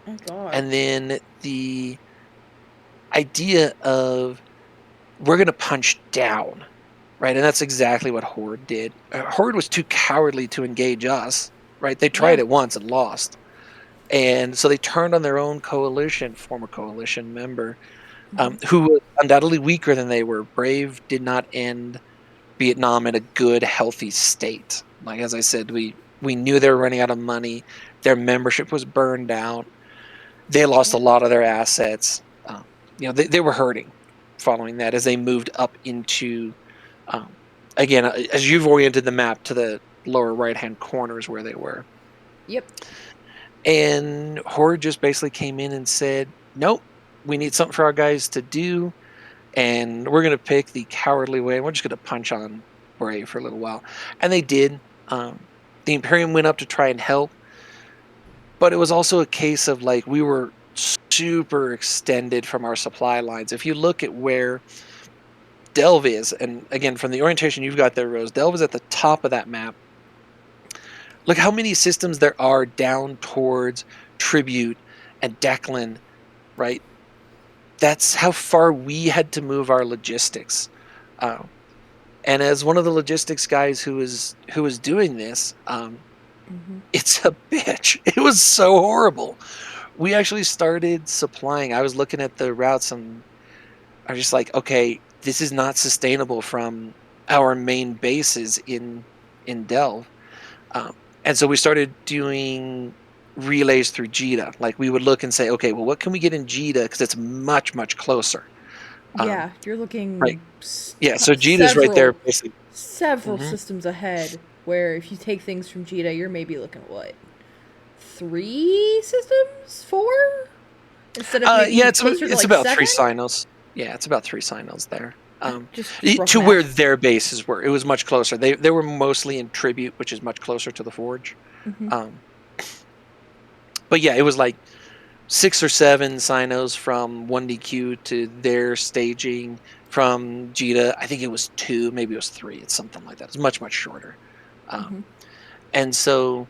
Oh God. And then the idea of we're going to punch down, right? And that's exactly what Horde did. Horde was too cowardly to engage us, right? They tried Yeah. it once and lost. And so they turned on their own former coalition member, Mm-hmm. who was undoubtedly weaker than they were. Brave did not end Vietnam in a good, healthy state. Like as I said, we knew they were running out of money. Their membership was burned out. They lost a Yeah. lot of their assets. They were hurting following that as they moved up into, um, again, as you've oriented the map to the lower right hand corners where they were. Yep. And Horde just basically came in and said, nope, we need something for our guys to do. And we're going to pick the cowardly way. And we're just going to punch on Brave for a little while. And they did. The Imperium went up to try and help. But it was also a case of like we were super extended from our supply lines. If you look at where Delve is, and again, from the orientation you've got there, Rose, Delve is at the top of that map. Look how many systems there are down towards Tribute and Declan, right? That's how far we had to move our logistics. Uh, and as one of the logistics guys who was doing this, Mm-hmm. it's a bitch. It was so horrible. We actually started supplying. I was looking at the routes and I was just like, okay, this is not sustainable from our main bases in Delve. Um, and so we started doing relays through Jita. Like we would look and say, okay, well, what can we get in Jita because it's much much closer. Yeah. You're Right. looking Yeah. So Jita's right there, several basically. Hmm. systems ahead. Where if you take things from Jita, you're maybe looking at what, 3 systems, 4, instead of Yeah, maybe closer to it's like about 3 7. sinos. Yeah, it's about 3 sinos there. Just rough To where math. their bases were, it was much closer. They were mostly in Tribute, which is much closer to the Forge. Mm-hmm. Um, but yeah, it was like 6 or 7 sinos from 1DQ to their staging. From Jita, I think it was 2, maybe it was 3. It's something like that. It's much much shorter. Mm-hmm. And so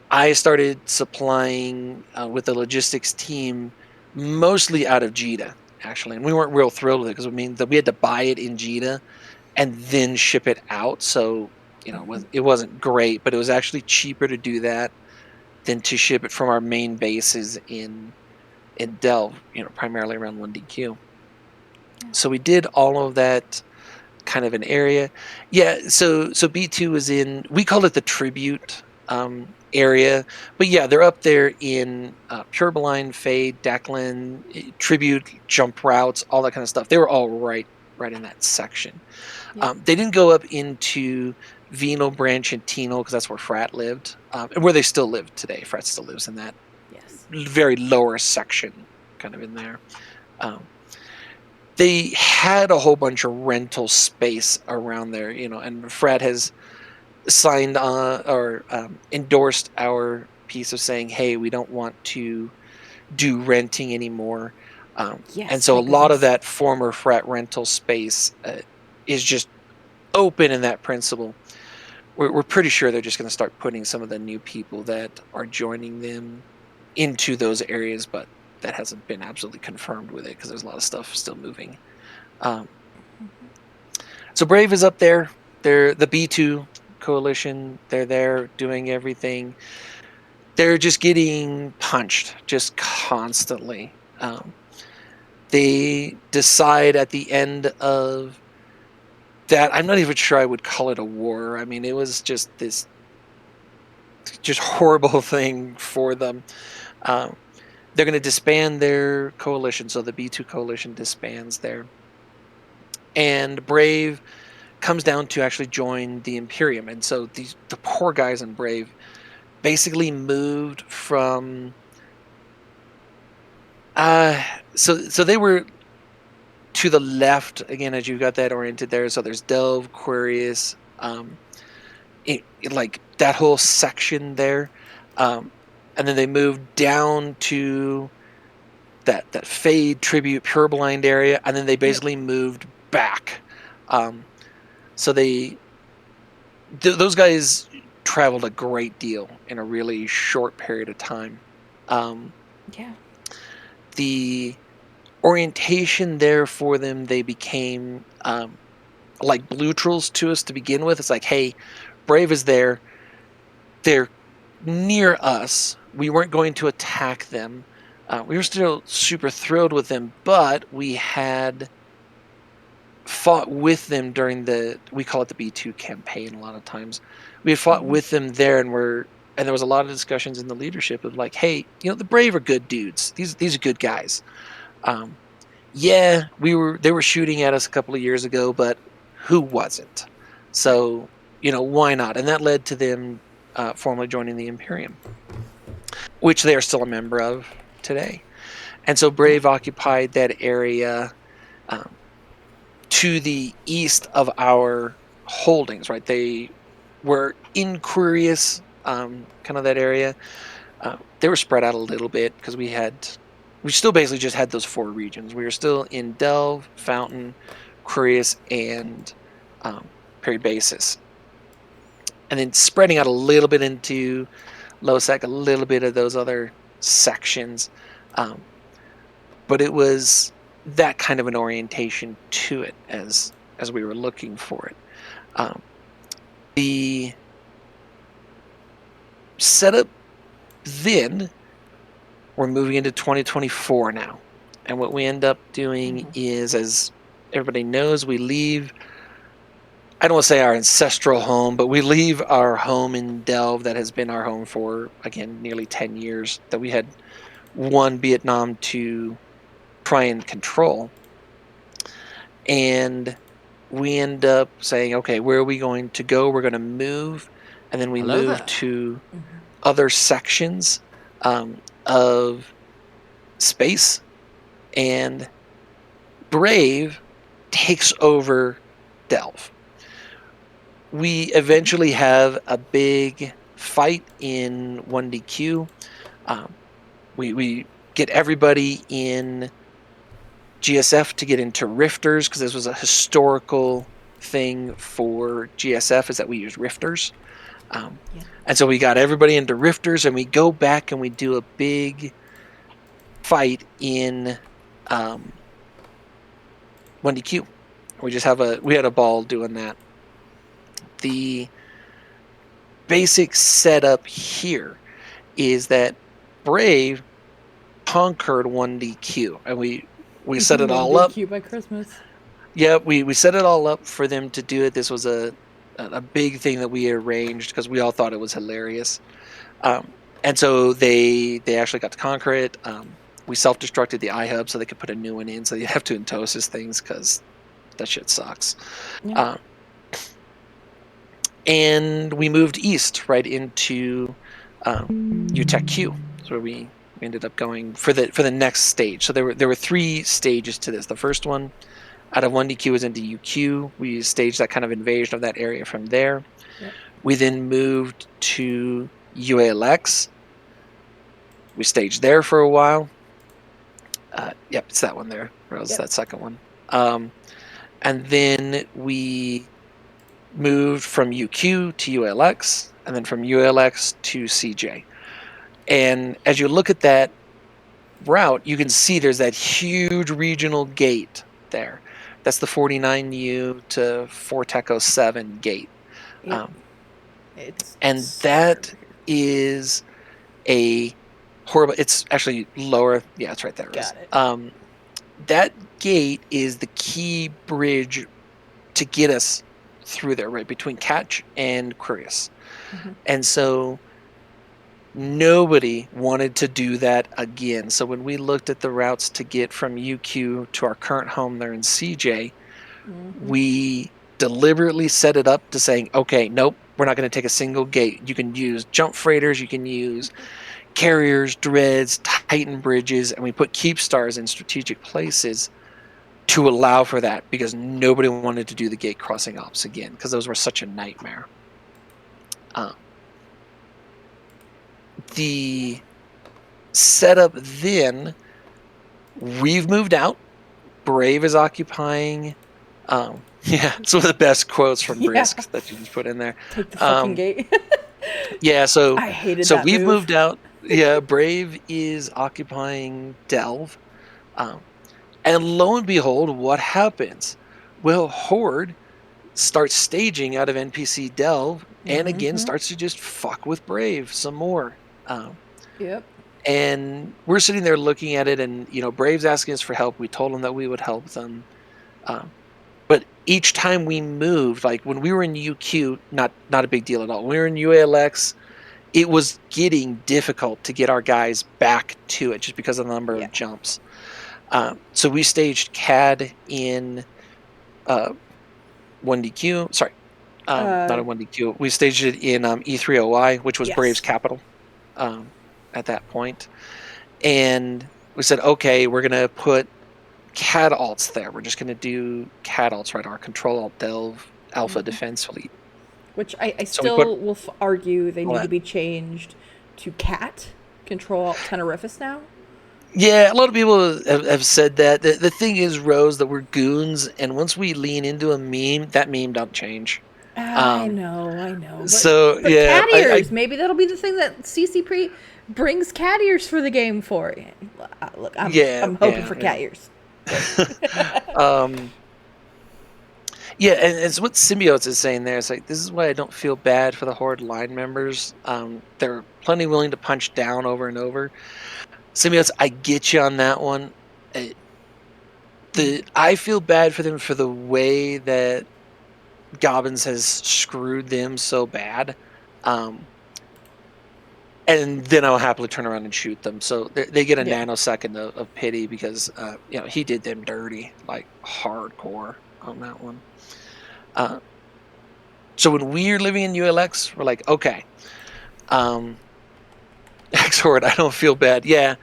I started supplying with the logistics team mostly out of Jita, actually. And we weren't real thrilled with it because I mean that we had to buy it in Jita and then ship it out. So it wasn't great, but it was actually cheaper to do that than to ship it from our main bases in Delve, primarily around 1DQ. So we did all of that kind of an area. Yeah, so B2 was in, we call it the tribute area, but yeah, they're up there in Purblind, Fade, Declan, tribute, jump routes, all that kind of stuff. They were all right in that section. Yep. They didn't go up into Venal, Branch, and Tenal because that's where Frat lived, and where they still live today. Frat still lives in that Yes. very lower section, kind of in there. They had a whole bunch of rental space around there, and Frat has signed on or endorsed our piece of saying, hey, we don't want to do renting anymore. And Yes. so a Thank lot of goodness. that former Frat rental space is just open in that principle. We're pretty sure they're just going to start putting some of the new people that are joining them into those areas, but that hasn't been absolutely confirmed with it because there's a lot of stuff still moving. So Brave is up there. They're the B2 coalition. They're there doing everything. They're just getting punched just constantly. They decide at the end of that, I'm not even sure I would call it a war. I mean, it was just this just horrible thing for them. Um, they're going to disband their coalition. So the B2 coalition disbands there. And Brave comes down to actually join the Imperium. And so the poor guys in Brave basically moved from so they were to the left again as you got that oriented there. So there's Delve, Quarius, like that whole section there. And then they moved down to that Fade Tribute Purblind area, and then they basically moved back. So those guys traveled a great deal in a really short period of time. Yeah. The orientation there for them, they became like neutrals to us to begin with. It's like, hey, Brave is there. They're near us. We weren't going to attack them. We were still super thrilled with them, but we had fought with them during we call it the B2 campaign a lot of times. We had fought with them there and there was a lot of discussions in the leadership of like, hey, the Brave are good dudes. These are good guys. Yeah, they were shooting at us a couple of years ago, but who wasn't? Right. So, why not? And that led to them formally joining the Imperium, which they are still a member of today. And so Yeah. Brave occupied that area um, to the east of our holdings, right? They were in Curious, kind of that area. They were spread out a little bit because we still basically just had those four regions. We were still in Delve, Fountain, Curious, and Perry Basis. And then spreading out a little bit into Lowsec, a little bit of those other sections. But it was that kind of an orientation to it as we were looking for it. The setup then, we're moving into 2024 now. And what we end up doing is, as everybody knows, we leave, I don't want to say our ancestral home, but we leave our home in Delve that has been our home for, again, nearly 10 years, that we had won Vietnam to try and control. And we end up saying, okay, where are we going to go? We're going to move. And then we Hello move there. to other sections of space. And Brave takes over Delve. We eventually have a big fight in 1DQ. We get everybody in GSF to get into rifters because this was a historical thing for GSF is that we use rifters. Yeah. And so we got everybody into rifters and we go back and we do a big fight in 1DQ. We had a ball doing that. The basic setup here is that Brave conquered 1DQ, and we set it One all up. DQ by Christmas. Yeah, we set it all up for them to do it. This was a big thing that we arranged because we all thought it was hilarious. And so they actually got to conquer it. We self-destructed the iHub so they could put a new one in, so you have to Entosis things because that shit sucks. Yeah. And we moved east right into UTech Q. That's where we ended up going for the next stage. So there were 3 stages to this. The first one out of 1DQ was into UQ. We staged that kind of invasion of that area from there. Yep. We then moved to UALX. We staged there for a while. Yep, it's that one there. Rose, Yep. that second one. And then we moved from UQ to ULX, and then from ULX to CJ. And as you look at that route, you can see there's that huge regional gate there. That's the 49U to 4Tech 07 gate. Yep. It's And that is a horrible. It's actually lower. Yeah, it's right there. Got it. That gate is the key bridge to get us through there, right between Catch and Curious. And so nobody wanted to do that again. So when we looked at the routes to get from UQ to our current home there in CJ, we deliberately set it up to saying, okay, nope, we're not going to take a single gate. You can use jump freighters, you can use carriers, dreads, Titan bridges, and we put keep stars in strategic places to allow for that because nobody wanted to do the gate crossing ops again because those were such a nightmare. The setup then, we've moved out. Brave is occupying. Yeah, some of the best quotes from Brisk that you just put in there. Take the fucking gate. Yeah, so I hated so that we've move. moved out. Yeah, Brave is occupying Delve. And lo and behold, what happens? Well, Horde starts staging out of NPC Delve and again starts to just fuck with Brave some more. Yep. And we're sitting there looking at it, and Brave's asking us for help. We told them that we would help them. But each time we moved, like when we were in UQ, not a big deal at all. When we were in UALX, it was getting difficult to get our guys back to it just because of the number of jumps. So we staged CAD in 1DQ. Sorry, not in 1DQ. We staged it in E30Y, which was Brave's capital at that point. And we said, okay, we're going to put CAD alts there. We're just going to do CAD alts, right? Our control alt delve alpha defense fleet. Which I still will argue they need to be changed to CAT, control alt Tenerifis now. Yeah, a lot of people have said that. The thing is, Rose, that we're goons, and once we lean into a meme, that meme don't change. I know. But, so, but yeah. cat ears, maybe that'll be the thing that CC Pre brings cat ears for the game for. Look, I'm hoping for cat ears. Yeah, and it's what Symbiotes is saying there. It's like, this is why I don't feel bad for the Horde line members. They're plenty willing to punch down over and over. Symbiotes, I get you on that one. I feel bad for them for the way that Gobbins has screwed them so bad. And then I'll happily turn around and shoot them. So they get a nanosecond of pity because he did them dirty, like hardcore on that one. So when we're living in ULX, we're like, okay, X-Horde, I don't feel bad. Yeah,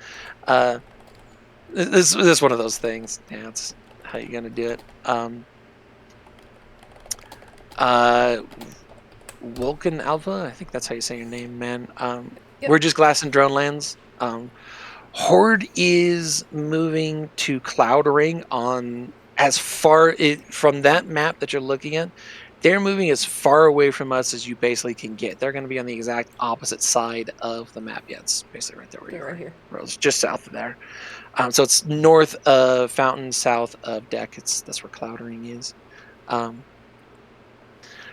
this is one of those things. Yeah, it's how you gonna do it. Vulcan Alpha, I think that's how you say your name, man. We're just glass and drone lands. Horde is moving to Cloud Ring on as far from that map that you're looking at. They're moving as far away from us as you basically can get. They're going to be on the exact opposite side of the map. Yeah, it's basically right there where you are. Right here. It's just south of there. So it's north of Fountain, south of Deck. That's where Cloud Ring is.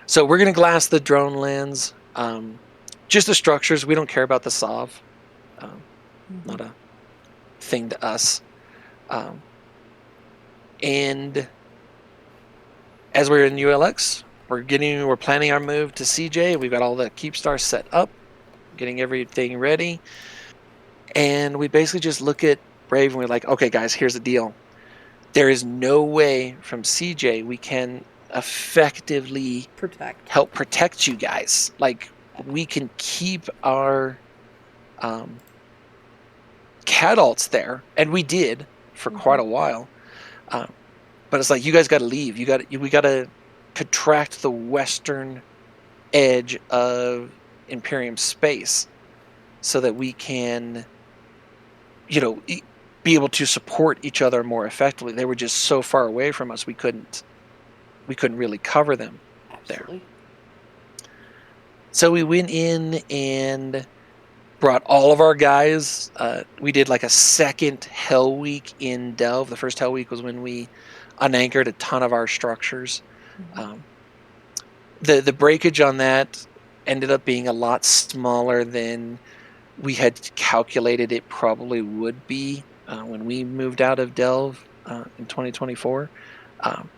So we're going to glass the drone lands. Just the structures. We don't care about the Sov. Um, Mm-hmm. not a thing to us. Um, and as we're in ULX, we're planning our move to CJ. We've got all the keep stars set up, getting everything ready, and we basically just look at Brave and we're like, okay, guys, here's the deal. There is no way from CJ we can effectively Protect. help protect you guys. Like we can keep our um, cadults there, and we did for Mm-hmm. quite a while. Um, but it's like you guys got to leave. We got to contract the western edge of Imperium space so that we can, you know, be able to support each other more effectively. They were just so far away from us, we couldn't really cover them there. Absolutely. So we went in and brought all of our guys. We did like a second Hell Week in Delve. The first Hell Week was when we unanchored a ton of our structures. Mm-hmm. Um, the breakage on that ended up being a lot smaller than we had calculated it probably would be when we moved out of Delve in 2024. Um,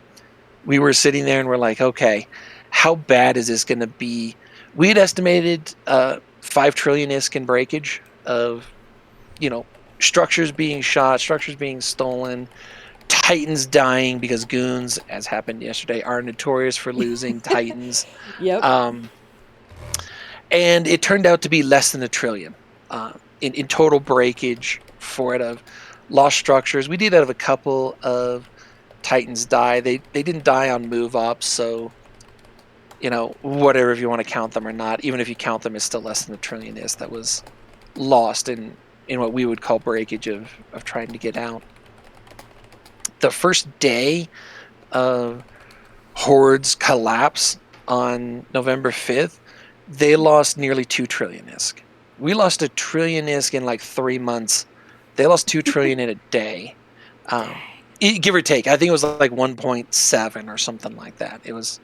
we were sitting there and we're like, okay, how bad is this going to be? We had estimated 5 trillion isk in breakage of, you know, structures being shot, structures being stolen, Titans dying because goons, as happened yesterday, are notorious for losing Titans. Yep. Um, and it turned out to be less than a trillion in total breakage for it of lost structures. We did have a couple of Titans die. They didn't die on move up, so you know whatever if you want to count them or not. Even if you count them, it's still less than a trillion is that was lost in what we would call breakage of trying to get out. The first day of Horde's collapse on November 5th, they lost nearly 2 trillion ISK. We lost a trillion ISK in like 3 months. They lost 2 trillion in a day. Um, Dang. give or take. I think it was like 1.7 or something like that. It was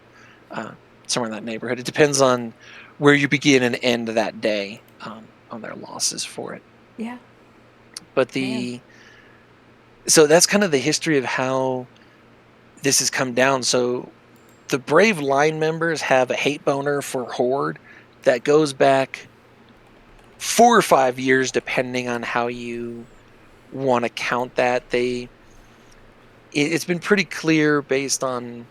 uh, somewhere in that neighborhood. It depends on where you begin and end that day on their losses for it. Yeah. But Man. so that's kind of the history of how this has come down. So the Brave line members have a hate boner for Horde that goes back 4 or 5 years, depending on how you want to count that. It's been pretty clear based on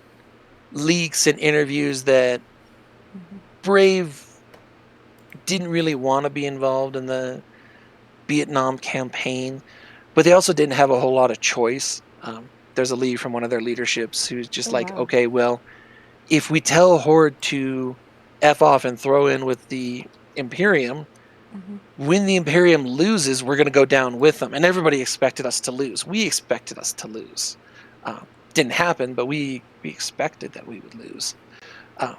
leaks and interviews that Mm-hmm. Brave didn't really want to be involved in the Vietnam campaign, but they also didn't have a whole lot of choice. There's a lead from one of their leaderships who's just Oh like, wow. okay, well, if we tell Horde to F off and throw in with the Imperium, Mm-hmm. when the Imperium loses, we're going to go down with them. And everybody expected us to lose. We expected us to lose. Didn't happen, but we expected that we would lose. Um,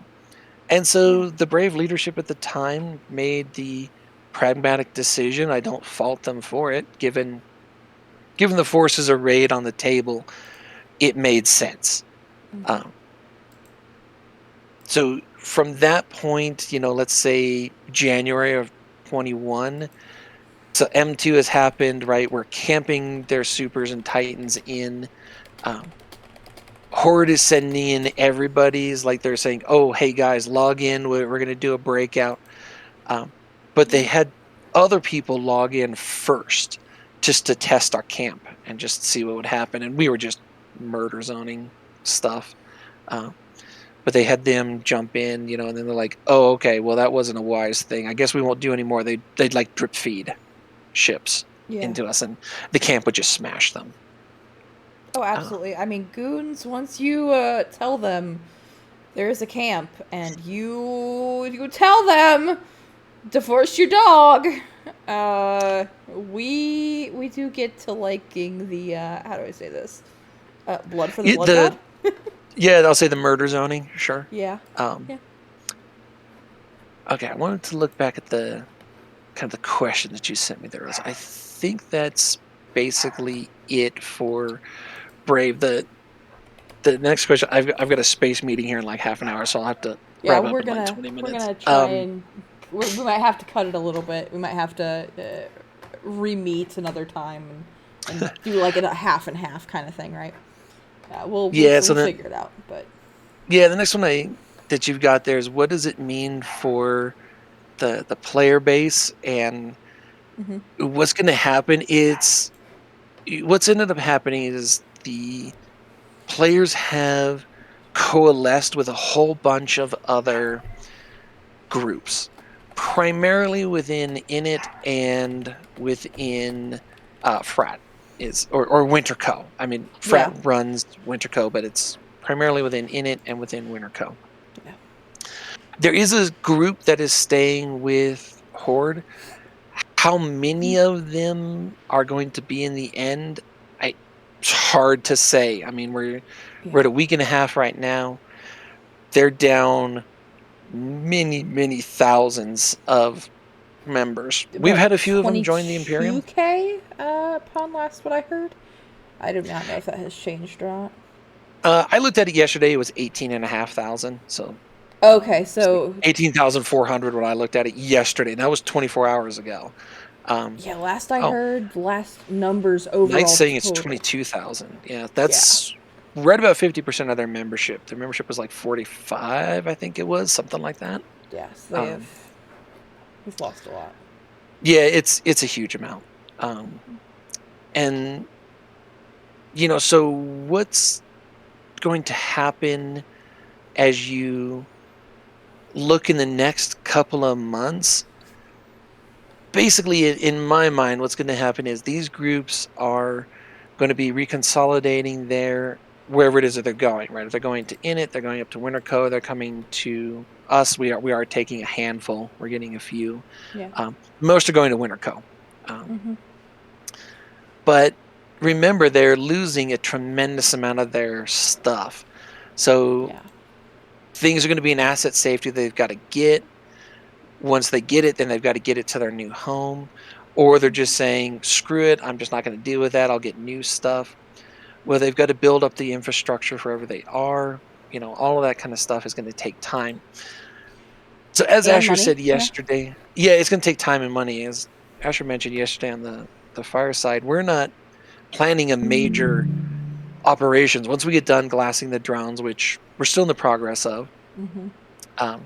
and Yeah. so the brave leadership at the time made the pragmatic decision. I don't fault them for it. Given the forces arrayed on the table, it made sense. Mm-hmm. Um, so from that point, you know, let's say January of 21, so M2 has happened, right? We're camping their supers and titans in. Um, Horde is sending in everybody's, like they're saying, oh, hey guys, log in. We're going to do a breakout. Um, but they Yeah. had other people log in first just to test our camp and just see what would happen. And we were just murder zoning stuff. Uh, but they had them jump in, you know, and then they're like, oh, okay, well, that wasn't a wise thing. I guess we won't do any more. They'd like drip feed ships Yeah. into us, and the camp would just smash them. Oh, Uh, absolutely. I mean, goons. Once you tell them there's a camp, and you tell them divorce your dog. We do get to liking the how do I say this? Blood for the blood god. the Yeah, I'll say the murder zoning, sure. Yeah. Um, Yeah. okay, I wanted to look back at the kind of the question that you sent me there. I think that's basically it for Brave. the next question, I've got a space meeting here in like half an hour, so I'll have to Yeah, wrap up in like 20 we're minutes. gonna try and we might have to cut it a little bit. We might have to re-meet another time and do like a half and half kind of thing, right? Yeah, so We'll then figure it out. But yeah, the next one that you've got there is what does it mean for the player base and hmm what's going to happen? It's what's ended up happening is the players have coalesced with a whole bunch of other groups, primarily within Init and within Frat or Winter Co. I mean, yeah, Frat runs Winter Co, but it's primarily within Init and within Winter Co. yeah, There is a group that is staying with Horde. How many of them are going to be in the end? It's hard to say. I mean, we're yeah. at a week and a half right now. They're down many thousands of members. We've About had a few of them join the Imperium. 22K upon last what I heard. I do not know if that has changed or not. I looked at it yesterday. It was 18,500. So Okay, it's like so 18,400 when I looked at it yesterday. And that was 24 hours ago. yeah, last I Oh, heard, last numbers Knight's overall saying it's total. 22,000. Yeah, Yeah, that's right about 50% of their membership. Their membership was like 45, I think it was, something like that. yes, Um, we've lost a lot. yeah, it's a huge amount. Um, and so what's going to happen as you look in the next couple of months? Basically, in my mind, what's going to happen is these groups are going to be reconsolidating their wherever it is that they're going. Right, if they're going to Init, they're going up to Winterco, they're coming to us. We are taking a handful. We're getting a few. Yeah. Most are going to Winterco. Um, Mhm. but remember, they're losing a tremendous amount of their stuff. So Yeah. things are going to be in asset safety they've got to get. Once they get it, then they've got to get it to their new home. Or they're just saying, screw it, I'm just not going to deal with that. I'll get new stuff. Well, they've got to build up the infrastructure for wherever they are. All of that kind of stuff is going to take time. So as And Asher money. said Yeah. yesterday, yeah, it's going to take time and money. As Asher mentioned yesterday on the fireside, we're not planning a major operations. Once we get done glassing the drones, which we're still in the progress of, Mhm. um,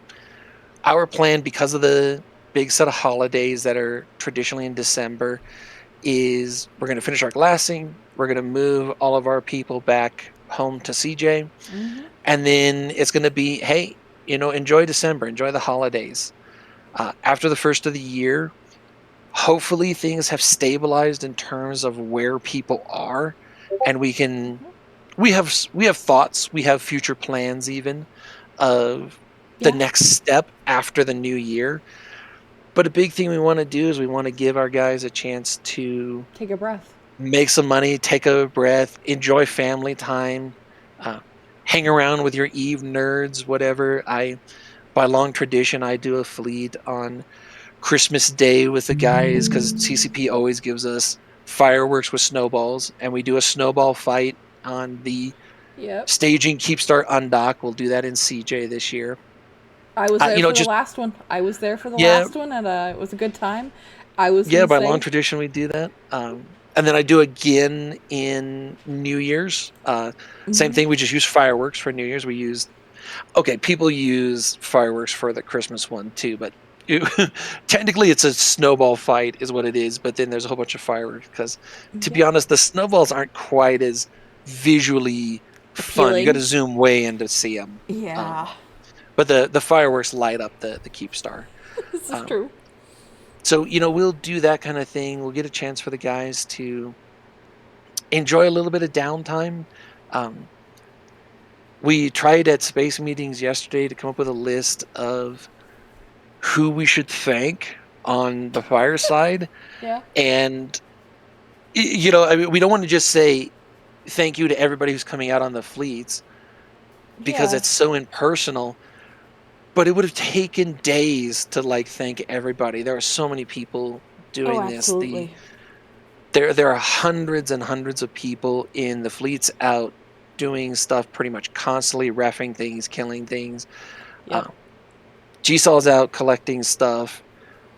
our plan, because of the big set of holidays that are traditionally in December, is we're going to finish our glassing. We're going to move all of our people back home to CJ. Mhm. And then it's going to be, hey, enjoy December, enjoy the holidays. After the first of the year, hopefully things have stabilized in terms of where people are. And we have thoughts, we have future plans even of the Yeah. next step after the new year. But a big thing we want to do is we want to give our guys a chance to Take a breath. make some money, take a breath, enjoy family time, uh, hang around with your Eve nerds, whatever. By long tradition, I do a fleet on Christmas Day with the guys because CCP always gives us fireworks with snowballs, and we do a snowball fight on the Yep. staging Keepstart Undock. We'll do that in CJ this year. I was there for the Just last one. I was there for the yeah, last one, and it was a good time. I was yeah. gonna By long say. tradition, we do that. And then I do again in New Year's. Same Mhm. thing. We just use fireworks for New Year's. Okay, people use fireworks for the Christmas one too, but technically it's a snowball fight is what it is, but then there's a whole bunch of fireworks because to be Yep. honest, the snowballs aren't quite as visually fun. You got to Appealing. zoom way in to see them. Yeah. But the fireworks light up the keep star. This is Um, true. so we'll do that kind of thing. We'll get a chance for the guys to enjoy a little bit of downtime. Um, we tried at space meetings yesterday to come up with a list of who we should thank on the fireside. Yeah. And, I mean, we don't want to just say thank you to everybody who's coming out on the fleets because Yeah. it's so impersonal. But it would have taken days to like thank everybody. There are so many people Oh, doing this. absolutely. There are hundreds and hundreds of people in the fleets out doing stuff pretty much constantly, reffing things, killing things. Yep. G-Sol's out collecting stuff.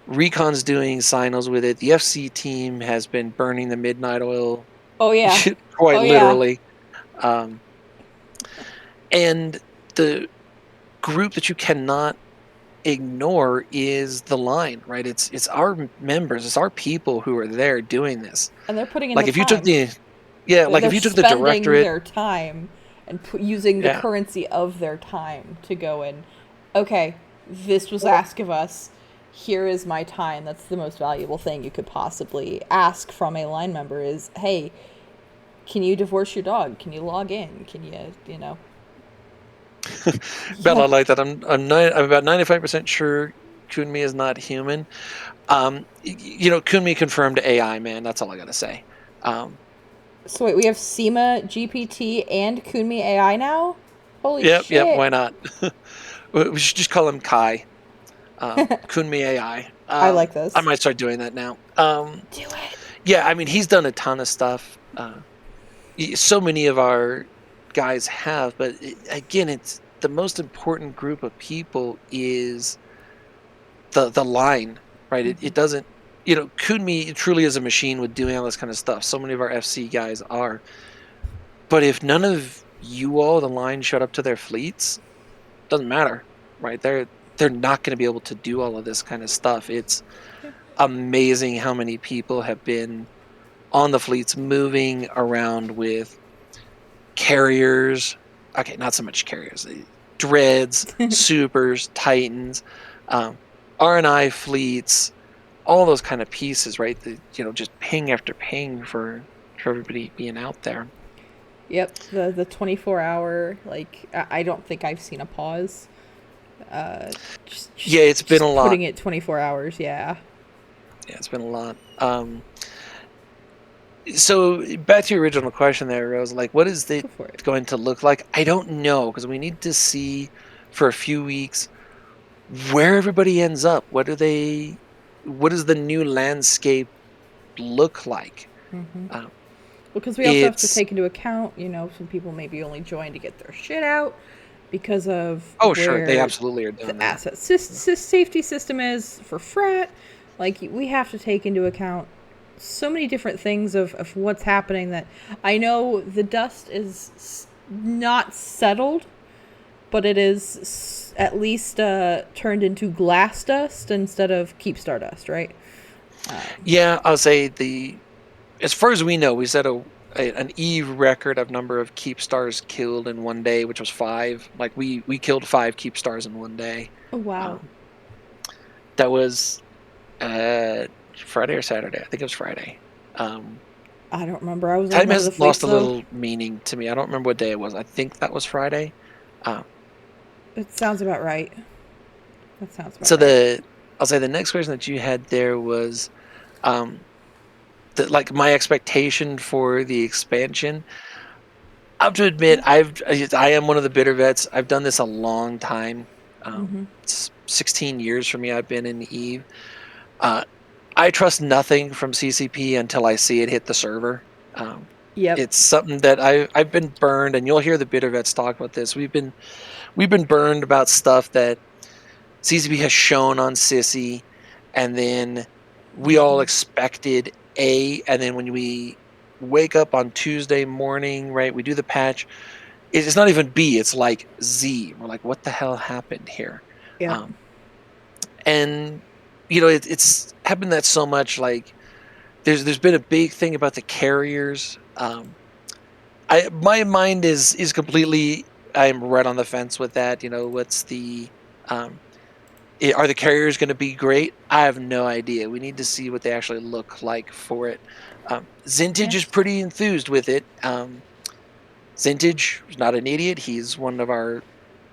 Recon's doing signals with it. The FC team has been burning the midnight oil Oh yeah. quite Oh yeah. literally. Um, and the group that you cannot ignore is the line, right? It's our members, it's our people who are there doing this. And they're putting in Like the if you took time. the like They're if you took the spending directorate, their time and using the yeah. currency of their time to go in. Okay, this was asked of us. Here is my time. That's the most valuable thing you could possibly ask from a line member is, hey, can you divorce your dog? Can you log in? Can you know? Bella Yeah. like that. I'm about 95% sure Kunmi is not human. Kunmi confirmed AI, man. That's all I gotta say. So wait, we have SEMA, GPT, and Kunmi AI now? Holy Yep. shit. Why not? We should just call him Kai. Kunmi AI. I like I this. might start doing that now. Do it. Yeah, I mean, he's done a ton of stuff. So many of our guys have, but again, it's the most important group of people is the line, right? It doesn't, Kunmi truly is a machine with doing all this kind of stuff. So many of our FC guys are, but if none of you all, the line, showed up to their fleets, doesn't matter, right? They're not going to be able to do all of this kind of stuff. It's amazing how many people have been on the fleets moving around with carriers. Okay, not so much carriers. Dreads, supers, titans, R&I fleets, all those kind of pieces, right? Just ping after ping for everybody being out there. Yep, the 24-hour, like, I don't think I've seen a pause. Yeah, it's been a Just lot. putting it 24 hours, yeah. Yeah, it's been a lot. So back to your original question there, Rose, like what is it Go for it. going to look like? I don't know, because we need to see for a few weeks where everybody ends up. What does the new landscape look like? Because we also have to It's take into account, some people maybe only join to get their shit out because of oh sure, they where absolutely are doing the that. asset safety system is for frat. Like, we have to take into account so many different things of what's happening that I know the dust is not settled, but it is at least turned into glass dust instead of keep stardust, right? Yeah, I'll say as far as we know, we set an Eve record of number of keep stars killed in one day, which was 5. Like we killed 5 keep stars in one day. Oh, wow. That was Friday or Saturday. I think it was Friday. I don't remember. I was on Time one of the has lost fleets, a though. little meaning to me. I don't remember what day it was. I think that was Friday. It sounds about right. That sounds about So right. I'll say the next question that you had there was, like my expectation for the expansion. I have to admit, I am one of the bitter vets. I've done this a long time. It's 16 years for me. I've been in Eve. I trust nothing from CCP until I see it hit the server. Yep. It's something that I've been burned, and you'll hear the bitter vets talk about this. We've been burned about stuff that CCP has shown on Sissy, and then we all expected A, and then when we wake up on Tuesday morning, right, we do the patch. It's not even B, it's like Z. We're like, what the hell happened here? Yep. And it's happened that so much. Like there's been a big thing about the carriers. My mind is completely. I'm right on the fence with that. What's the are the carriers going to be great? I have no idea. We need to see what they actually look like for it. Zintage is Yes. pretty enthused with it. Zintage is not an idiot. He's one of our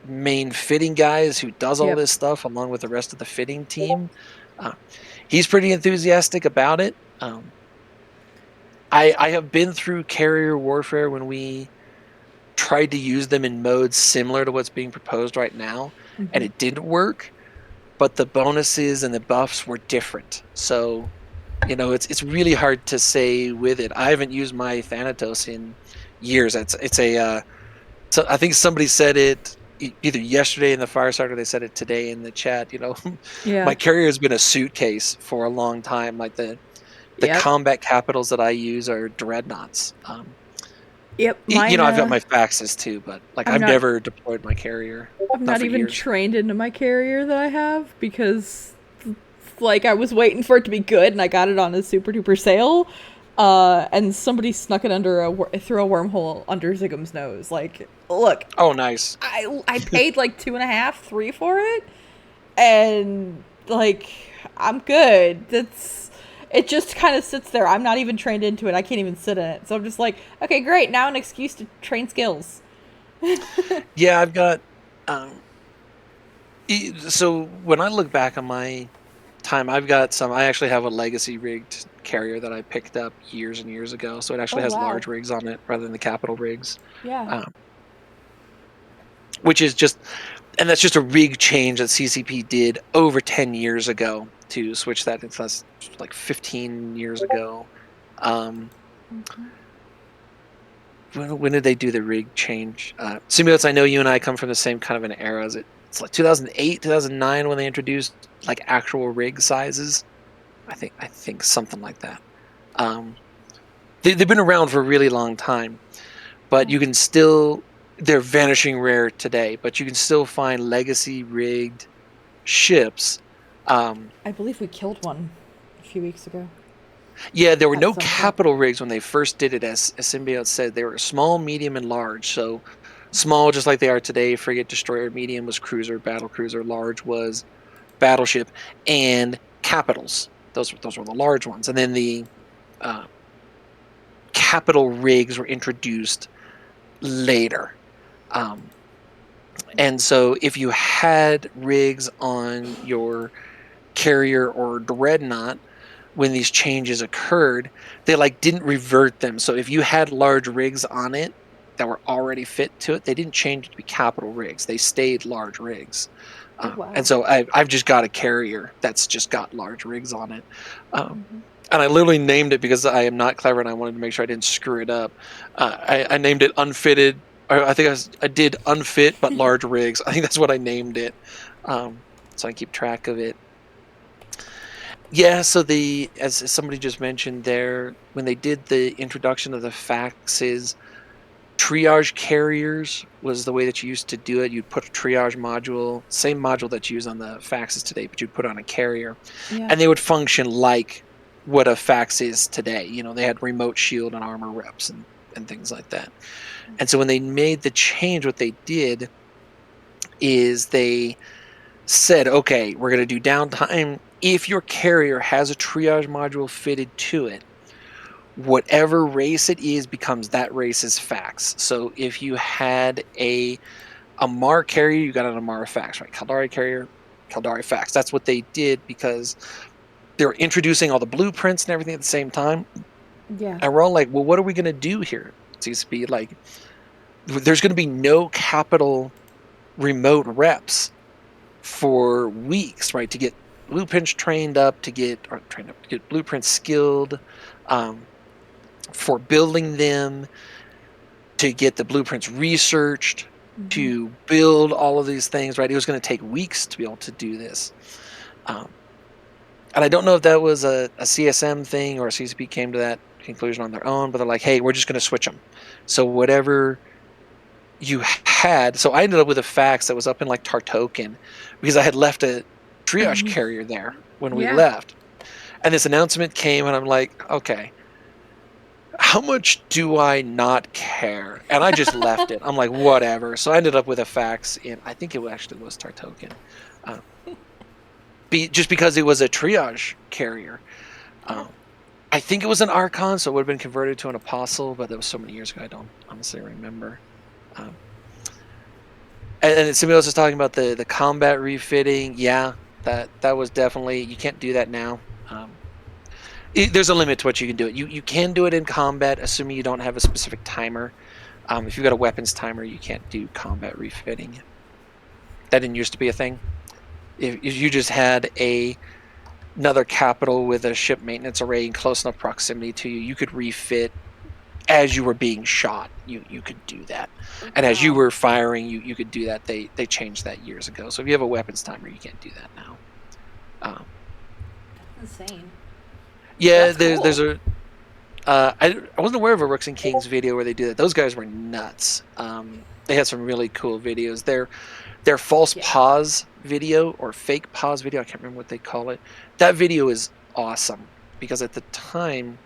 main fitting guys who does all Yep. this stuff along with the rest of the fitting team. Uh, he's pretty enthusiastic about it. I have been through carrier warfare when we tried to use them in modes similar to what's being proposed right now, and it didn't work. But the bonuses and the buffs were different. So, it's really hard to say with it. I haven't used my Thanatos in years. It's a So I think somebody said it either yesterday in the fireside or they said it today in the chat. Yeah. My carrier has been a suitcase for a long time. Like the Yep. combat capitals that I use are dreadnoughts. Yep. Mine. I've got my faxes too, but like I'm I've not. never deployed my carrier, I'm not not for even years. trained into my carrier that I have because, like, I was waiting for it to be good and I got it on a super duper sale. And somebody snuck it through a wormhole under Zigum's nose. Like, look, Oh, nice. I paid like 2.5, 3 for it, and like I'm good. It just kind of sits there. I'm not even trained into it. I can't even sit in it. So I'm just like, okay, great. Now an excuse to train skills. Yeah, I've got. Um, so when I look back on my time, I've got some. I actually have a legacy rigged carrier that I picked up years and years ago. So it Oh actually has wow. large rigs on it rather than the capital rigs, Yeah. um, which is just, and that's just a rig change that CCP did over 10 years ago to switch that. It's like 15 years ago. Um, when did they do the rig change? Simulates, I know you and I come from the same kind of an era. It's like 2008, 2009 when they introduced like actual rig sizes. I think something like that. Um, they've been around for a really long time, but you can still, they're vanishing rare today, but you can still find legacy rigged ships. Um, I believe we killed one a few weeks ago yeah, there were at no some point. capital rigs when they first did it, as Symbiote said. They were small, medium, and large. So small, just like they are today, frigate, destroyer. Medium was cruiser, battle cruiser. Large was battleship, and capitals. Those were the large ones. And then the uh, capital rigs were introduced later. Um, and so if you had rigs on your carrier or dreadnought when these changes occurred, they like didn't revert them. So if you had large rigs on it that were already fit to it, they didn't change it to be capital rigs. They stayed large rigs. Oh And wow. so I've just got a carrier that's just got large rigs on it. And I literally named it because I am not clever and I wanted to make sure I didn't screw it up. I named it unfitted. Or I think I did unfit but large rigs. I think that's what I named it. So I keep track of it. Yeah, so as somebody just mentioned there, when they did the introduction of the faxes, triage carriers was the way that you used to do it. You'd put a triage module, same module that you use on the faxes today, but you'd put on a carrier, Yeah. and they would function like what a fax is today. They had remote shield and armor reps and things like that. And so when they made the change, what they did is they said, okay, we're going to do downtime. If your carrier has a triage module fitted to it, whatever race it is becomes that race's fax. So if you had a Amar carrier, you got an Amar fax, right? Caldari carrier, Caldari fax. That's what they did because they were introducing all the blueprints and everything at the same time. Yeah. And we're all like, well, what are we going to do here? It seems to be like there's going to be no capital remote reps for weeks, right? To get blueprints trained up, to get blueprints skilled, um, for building them, to get the blueprints researched, to build all of these things, right? It was going to take weeks to be able to do this. Um, and I don't know if that was a CSM thing or a CCP came to that conclusion on their own, but they're like, hey, we're just going to switch them. So whatever you had, so I ended up with a fax that was up in like Tartoken because I had left a triage carrier there when we Yeah. left. And this announcement came, and I'm like, okay, how much do I not care? And I just left it. I'm like, whatever. So I ended up with a fax in, I think it actually was Tartoken, uh, just because it was a triage carrier. Yeah. Um, I think it was an Archon, so it would have been converted to an Apostle, but that was so many years ago, I don't honestly remember. Um, and somebody else was talking about the combat refitting. Yeah, that was definitely, you can't do that now. There's a limit to what you can do it. You can do it in combat, assuming you don't have a specific timer. If you've got a weapons timer, you can't do combat refitting. That didn't used to be a thing. If you just had another capital with a ship maintenance array in close enough proximity to you, you could refit as you were being shot, you could do that, Oh, and as you wow. were firing, you could do that. They changed that years ago. So if you have a weapons timer, you can't do that now. Um, That's insane. yeah, That's there's cool. a I wasn't aware of a Rooks and Kings video where they do that. Those guys were nuts. They had some really cool videos. Their false Yeah. pause video or fake pause video, I can't remember what they call it. That video is awesome because at the time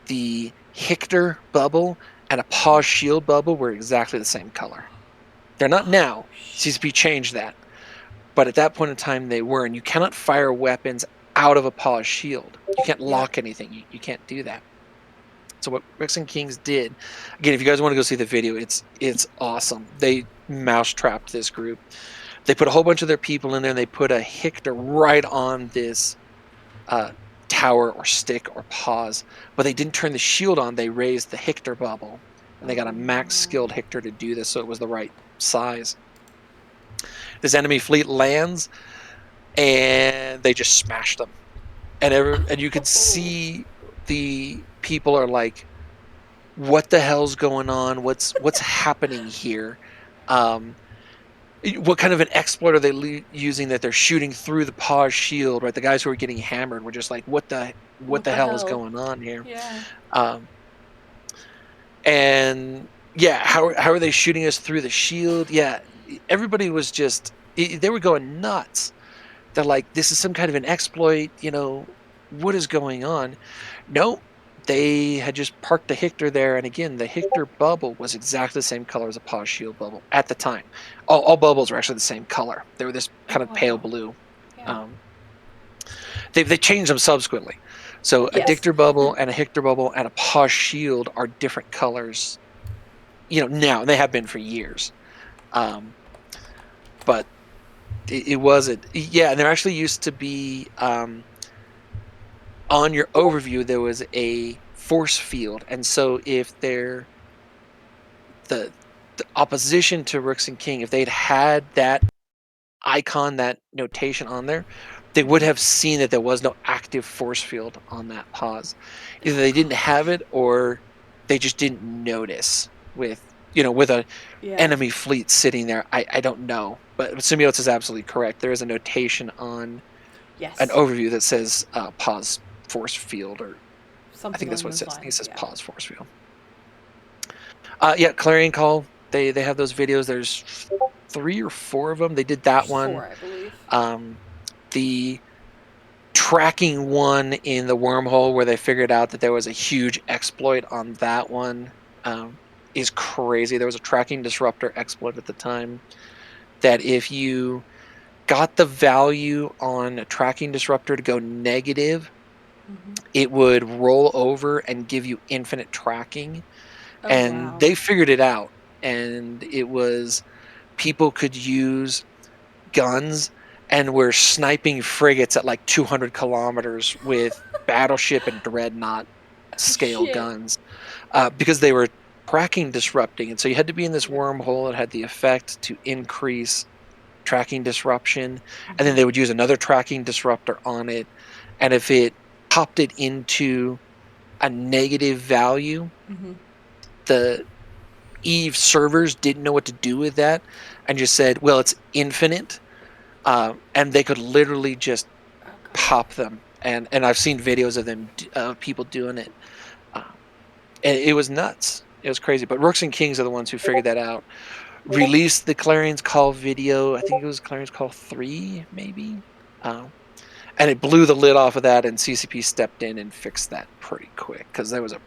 the Hictor bubble and a pause shield bubble were exactly the same color. They're not Oh, now. shit. CCP changed that. But at that point in time they were, and you cannot fire weapons out of a pause shield. You can't Yep. lock anything. You can't do that. So what Ricks and Kings did, again, if you guys want to go see the video, it's awesome. They mousetrapped this group. They put a whole bunch of their people in there, and they put a Hictor right on this uh, tower or stick or pause, but they didn't turn the shield on. They raised the Hictor bubble, and they got a Oh, max no. skilled Hictor to do this, so it was the right size. This enemy fleet lands, and they just smashed them, and you could see the people are like, what the hell's going on? What's happening here? Um, what kind of an exploit are they using that they're shooting through the pause shield? Right, the guys who are getting hammered were just like, what What the the hell is hell? going on here? Yeah. Um, and yeah, how are they shooting us through the shield? Yeah, everybody was just they were going nuts. They're like, this is some kind of an exploit, what is going on? No, they had just parked the Hictor there, and again, the Hictor bubble was exactly the same color as a pause shield bubble at the time. All bubbles were actually the same color. They were this Oh, kind of pale wow. blue. Yeah. Um, they changed them subsequently. So a Yes. Dictor bubble and a Hictor bubble and a pause shield are different colors, now, and they have been for years. Um, but it wasn't. Yeah, and there actually used to be on your overview there was a force field, and so if the the opposition to Rooks and King, if they'd had that icon, that notation on there, they would Mhm. have seen that there was no active force field on that pause. Either they didn't Oh, have it or they just didn't notice with a yeah. enemy fleet sitting there. I don't know, but Symbiotes is absolutely correct. There is a notation on an Yes. overview that says pause force field, or I Something think that's along what it those says. I think it lines. says Yeah. pause force field. Yeah, Clarion Call. They have those videos. There's 3 or 4 of them. They did that There's one. 4, I believe. Um, the tracking one in the wormhole where they figured out that there was a huge exploit on that one um, is crazy. There was a tracking disruptor exploit at the time that if you got the value on a tracking disruptor to go negative, Mhm. it would roll over and give you infinite tracking. Oh, And wow. they figured it out. And it was people could use guns and were sniping frigates at like 200 kilometers with battleship and dreadnought Oh, scale shit. guns because they were tracking disrupting. And so you had to be in this Yeah. wormhole that had the effect to increase tracking disruption. And then Mhm. they would use another tracking disruptor on it. And if it popped it into a negative value, Mhm. the Eve servers didn't know what to do with that and just said, well, it's infinite. And they could literally just Oh, God. pop them. And I've seen videos of them, people doing it. Um, and it was nuts. It was crazy. But Rooks and Kings are the ones who figured that out. Released the Clarion's Call video. I think it was Clarion's Call 3, maybe. Um, and it blew the lid off of that, and CCP stepped in and fixed that pretty quick because there was a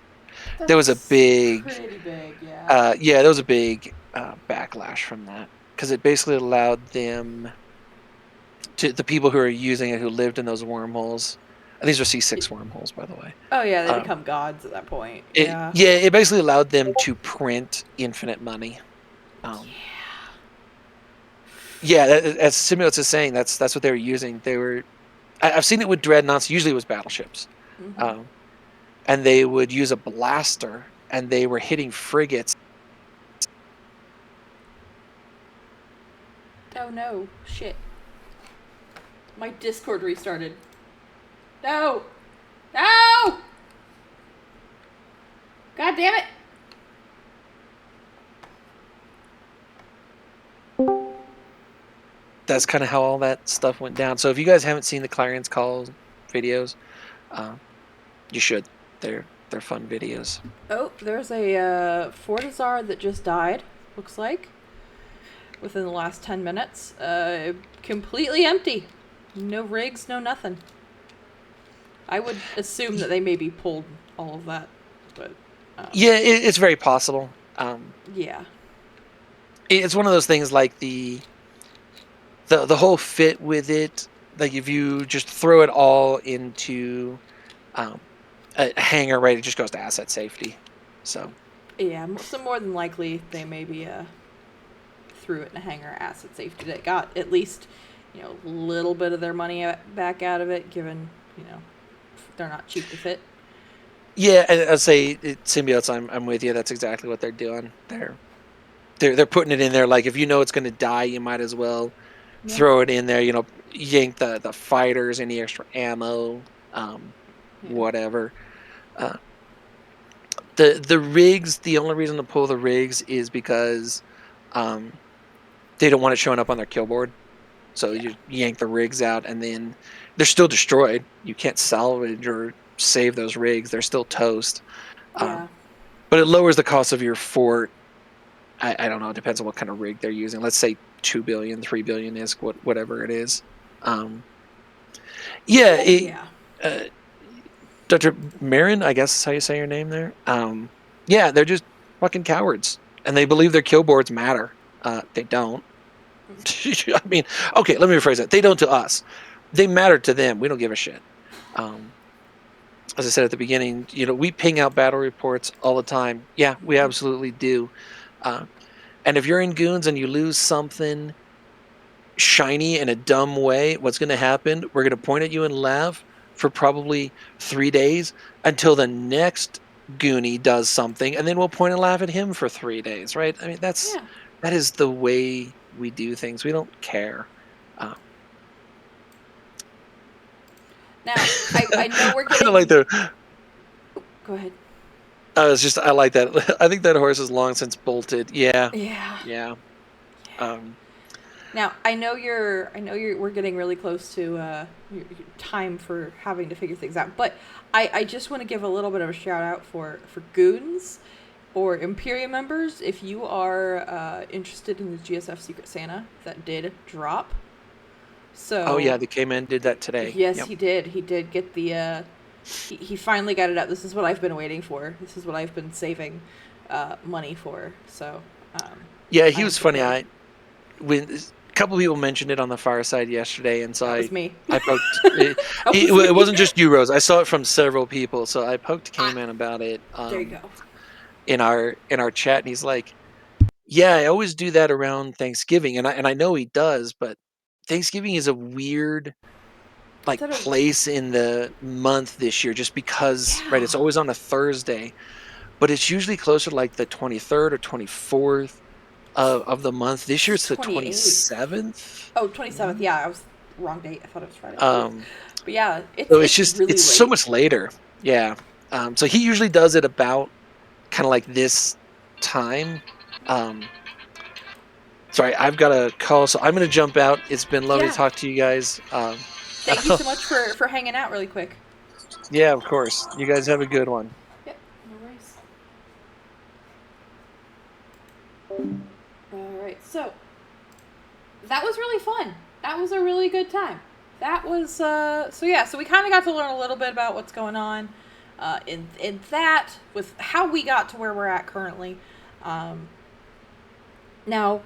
That's big pretty big, yeah. yeah, there was a big backlash from that because it basically allowed them to the people who are using it who lived in those wormholes. And these are C6 wormholes, by the way. Oh, yeah, they Um, become gods at that point. it Yeah. yeah, it basically allowed them to print infinite money. Um, yeah, as Simulates is saying, that's what they were using. I've seen it with dreadnoughts. Usually, it was battleships, Mhm. um, and they would use a blaster, and they were hitting frigates. Oh, no. Shit. My Discord restarted. No! No! God damn it! That's kind of how all that stuff went down. So if you guys haven't seen the Clarence Call videos, uh, you should. They're fun videos. Oh, there's a Fortizar that just died, looks like, within the last 10 minutes. Completely empty. No rigs, no nothing. I would assume that they maybe pulled all of that, but... Yeah, it's very possible. Yeah. It's one of those things like the whole fit with it. Like if you just throw it all into um, a hangar, right, it just goes to asset safety. So Yeah, so more than likely they maybe threw it in a hangar asset safety that got at least, a little bit of their money back out of it, given, they're not cheap to fit. yeah, I'd say symbiotes. I'm with you. That's exactly what they're doing. They're putting it in there. Like if you know it's going to die, you might as well Yeah. throw it in there. Yank the fighters, any extra ammo, Yeah. whatever. Uh, the rigs. The only reason to pull the rigs is because um, they don't want it showing up on their kill board. So Yeah. you yank the rigs out, and then they're still destroyed. You can't salvage or save those rigs. They're still toast. Yeah. But it lowers the cost of your fort. I don't know. It depends on what kind of rig they're using. Let's say 2 billion, 3 billion is whatever it is. Yeah, Oh, yeah. uh, Dr. Marin, I guess is how you say your name there. Yeah, they're just fucking cowards, and they believe their kill boards matter. They don't. I mean, okay, let me rephrase that. They don't to us. They matter to them. We don't give a shit. Um, as I said at the beginning, we ping out battle reports all the time. Yeah, we absolutely do. Uh, and if you're in goons and you lose something shiny in a dumb way, what's going to happen? We're going to point at you and laugh for probably 3 days until the next goonie does something, and then we'll point and laugh at him for 3 days, right? I mean, Yeah. that is the way we do things. We don't care. Uh, Now, I know we're I like getting... the. Go ahead. I like that. I think that horse is long since bolted. Yeah, Yeah. yeah. Um, Now, we're getting really close to your time for having to figure things out, but I just want to give a little bit of a shout out for goons or Imperium members. If you are interested in the GSF Secret Santa that did drop, oh so yeah, the K-Man did that today. yes, Yep. he did. He did get the. He finally got it out. This is what I've been waiting for. This is what I've been saving money for. So Yeah, I he am was funny. prepared. When a couple people mentioned it on the fireside yesterday, and so That was I me. I poked it. That was It me. wasn't just you, Rose. I saw it from several people, so I poked Ah, K-Man about it there you go. in our chat, and he's like, "Yeah, I always do that around Thanksgiving," and I know he does, but Thanksgiving is a weird It's like at a place in the month this year, just because right, it's yeah. always on a Thursday, but it's usually closer to like the 23rd or 24th of the month. This year It's it's the 28th. 27th. Oh, 27th. Yeah, I was wrong date. I thought it was Friday. Oof. Um, But yeah, so it's really it's so late. much later. Yeah. So he usually does it about kind of like this time. Um, sorry, I've got a call, so I'm going to jump out. It's been lovely to Yeah. talk to you guys. Thank you so much for hanging out really quick. Yeah, of course. You guys have a good one. Yep. No worries. All right. So that was really fun. That was a really good time. That was so yeah. So we kind of got to learn a little bit about what's going on in that with how we got to where we're at currently. Um, Now,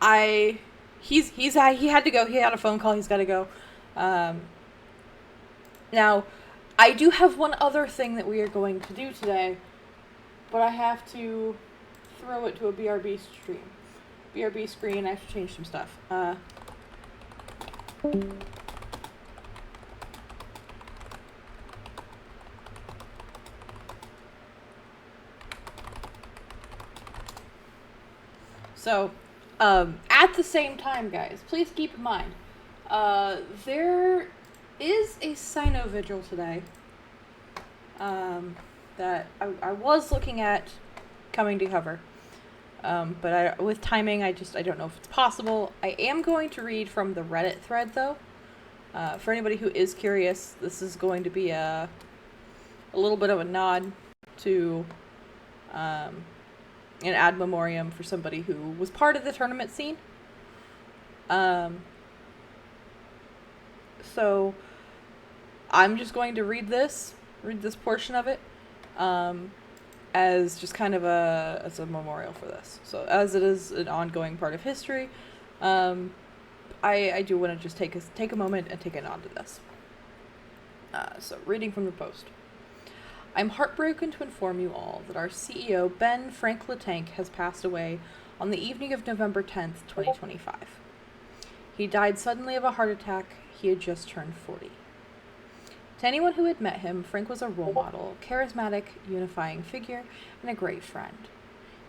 I he had to go. He had a phone call. He's got to go. Um, Now, I do have one other thing that we are going to do today, but I have to throw it to a BRB stream. BRB screen. I have to change some stuff. So, at the same time, guys, please keep in mind, there is a Sino Vigil today. that I was looking at coming to cover. But with timing, I don't know if it's possible. I am going to read from the Reddit thread, though. For anybody who is curious, this is going to be a little bit of a nod to an ad memoriam for somebody who was part of the tournament scene. So I'm just going to read this portion of it, as just kind of as a memorial for this. So as it is an ongoing part of history, I do want to just take a moment and take a nod to this. So reading from the post. I'm heartbroken to inform you all that our CEO, Ben Frank Letank, has passed away on the evening of November 10th, 2025. He died suddenly of a heart attack. He had just turned 40. To anyone who had met him, Frank was a role model, charismatic, unifying figure, and a great friend.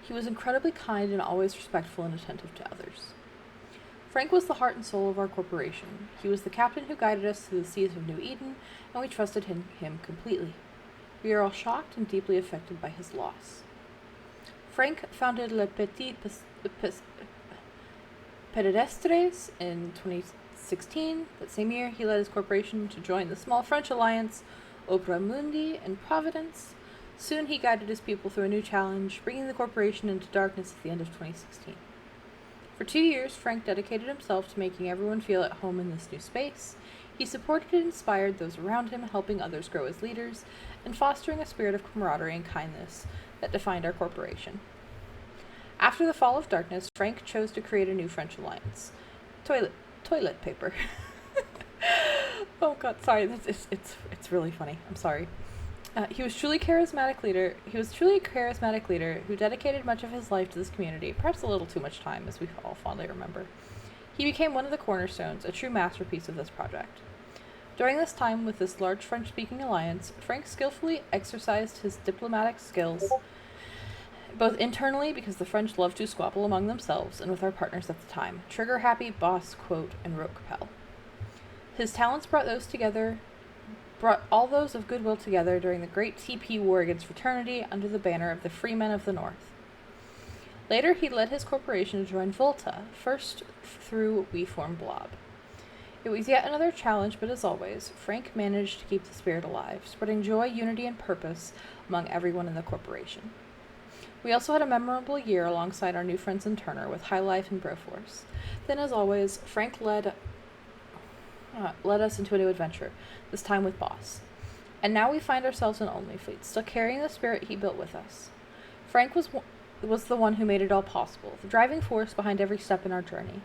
He was incredibly kind and always respectful and attentive to others. Frank was the heart and soul of our corporation. He was the captain who guided us through the seas of New Eden, and we trusted him completely. We are all shocked and deeply affected by his loss. Frank founded Le Petit Pedestres in 2016. That same year, he led his corporation to join the small French alliance Opera Mundi in Providence. Soon he guided his people through a new challenge, bringing the corporation into darkness at the end of 2016. For 2 years, Frank dedicated himself to making everyone feel at home in this new space. He supported and inspired those around him, helping others grow as leaders, and fostering a spirit of camaraderie and kindness that defined our corporation. After the fall of darkness, Frank chose to create a new French alliance. Toilet paper. Oh god, sorry, it's really funny. I'm sorry. He was truly a charismatic leader who dedicated much of his life to this community, perhaps a little too much time, as we all fondly remember. He became one of the cornerstones, a true masterpiece of this project. During this time with this large French-speaking alliance, Frank skillfully exercised his diplomatic skills, both internally, because the French loved to squabble among themselves, and with our partners at the time, Trigger Happy, Boss, Quote, and Rote Capel. His talents brought all those of goodwill together during the Great TP War against Fraternity under the banner of the Free Men of the North. Later, he led his corporation to join Volta, first through We Form Blob. It was yet another challenge, but as always, Frank managed to keep the spirit alive, spreading joy, unity, and purpose among everyone in the corporation. We also had a memorable year alongside our new friends in Turner with High Life and Broforce. Then, as always, Frank led us into a new adventure, this time with Boss. And now we find ourselves in Only Fleet, still carrying the spirit he built with us. Frank was the one who made it all possible, the driving force behind every step in our journey.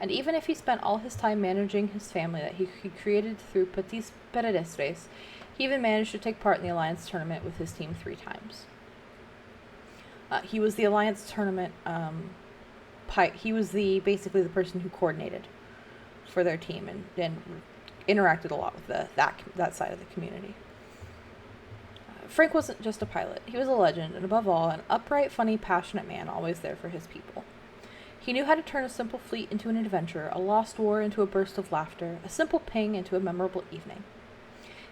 And even if he spent all his time managing his family that he created through Petit Pedestres, he even managed to take part in the Alliance tournament with his team 3 times. He was the Alliance tournament, he was basically the person who coordinated for their team and interacted a lot with that side of the community. Frank wasn't just a pilot. He was a legend, and above all, an upright, funny, passionate man, always there for his people. He knew how to turn a simple fleet into an adventure, a lost war into a burst of laughter, a simple ping into a memorable evening.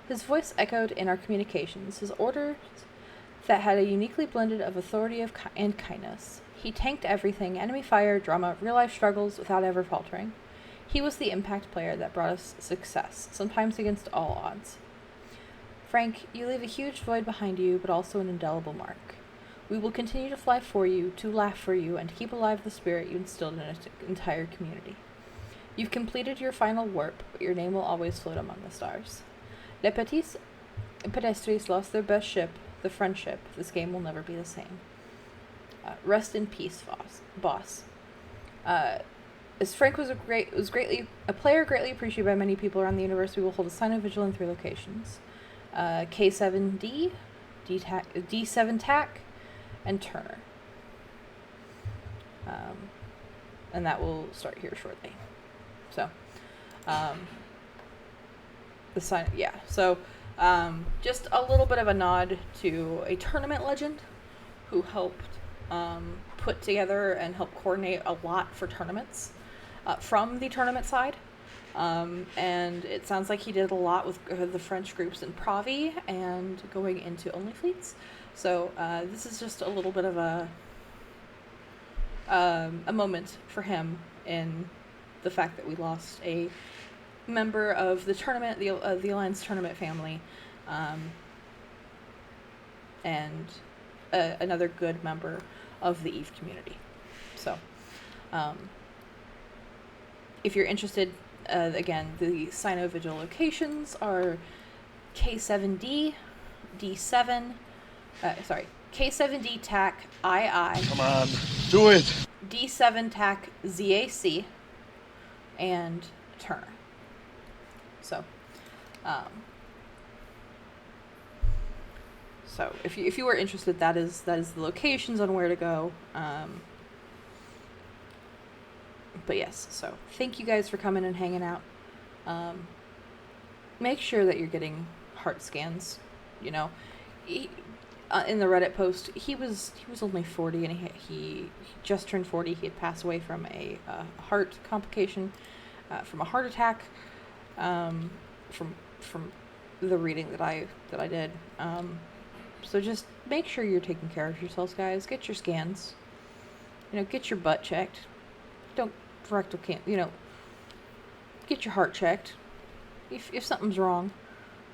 His voice echoed in our communications, his orders that had a uniquely blended of authority and kindness. He tanked everything, enemy fire, drama, real-life struggles, without ever faltering. He was the impact player that brought us success, sometimes against all odds. Frank, you leave a huge void behind you, but also an indelible mark. We will continue to fly for you, to laugh for you, and to keep alive the spirit you instilled in an entire community. You've completed your final warp, but your name will always float among the stars. Les Petits Pedestres lost their best ship, the friendship. This game will never be the same. Rest in peace, boss. As Frank was a player greatly appreciated by many people around the universe, we will hold a sign of vigil in 3 locations. K7D, D7 TAC, and Turner. And that will start here shortly. So, the sign, yeah. So, just a little bit of a nod to a tournament legend who helped put together and help coordinate a lot for tournaments from the tournament side. And it sounds like he did a lot with the French groups in Pravi and going into only fleets. So this is just a little bit of a moment for him in the fact that we lost a member of the tournament, the Alliance tournament family, and another good member of the EVE community. So, if you're interested, again, the Sino Vigil locations are K7D, D7, K7D TAC II. Come on, do it! D7 TAC ZAC, and Turner. So, if you are interested, that is the locations on where to go. But yes, so thank you guys for coming and hanging out. Make sure that you're getting heart scans. You know, in the Reddit post, he was only 40, and he just turned 40. He had passed away from a heart complication, from a heart attack, from the reading that I did. So just make sure you're taking care of yourselves, guys. Get your scans. You know, get your butt checked. Don't rectal can't. You know, get your heart checked. If something's wrong,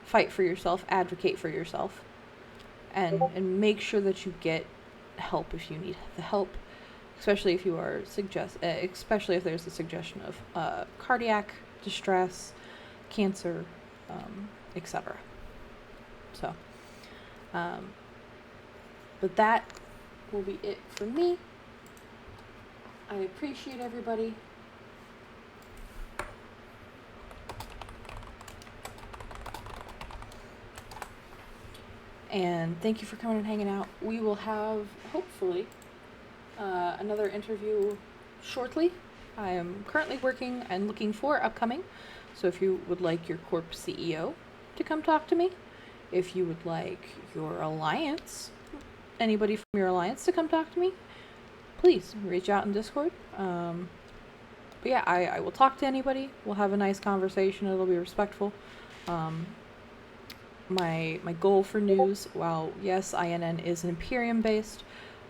fight for yourself. Advocate for yourself. And make sure that you get help if you need the help, especially if you are especially if there's a suggestion of cardiac distress, cancer, etc. So, but that will be it for me. I appreciate everybody. And thank you for coming and hanging out. We will have, hopefully, another interview shortly. I am currently working and looking for upcoming. So if you would like your Corp CEO to come talk to me, if you would like your alliance, anybody from your alliance to come talk to me, please reach out in Discord. But yeah, I will talk to anybody. We'll have a nice conversation. It'll be respectful. My goal for news, while yes, INN is an Imperium based,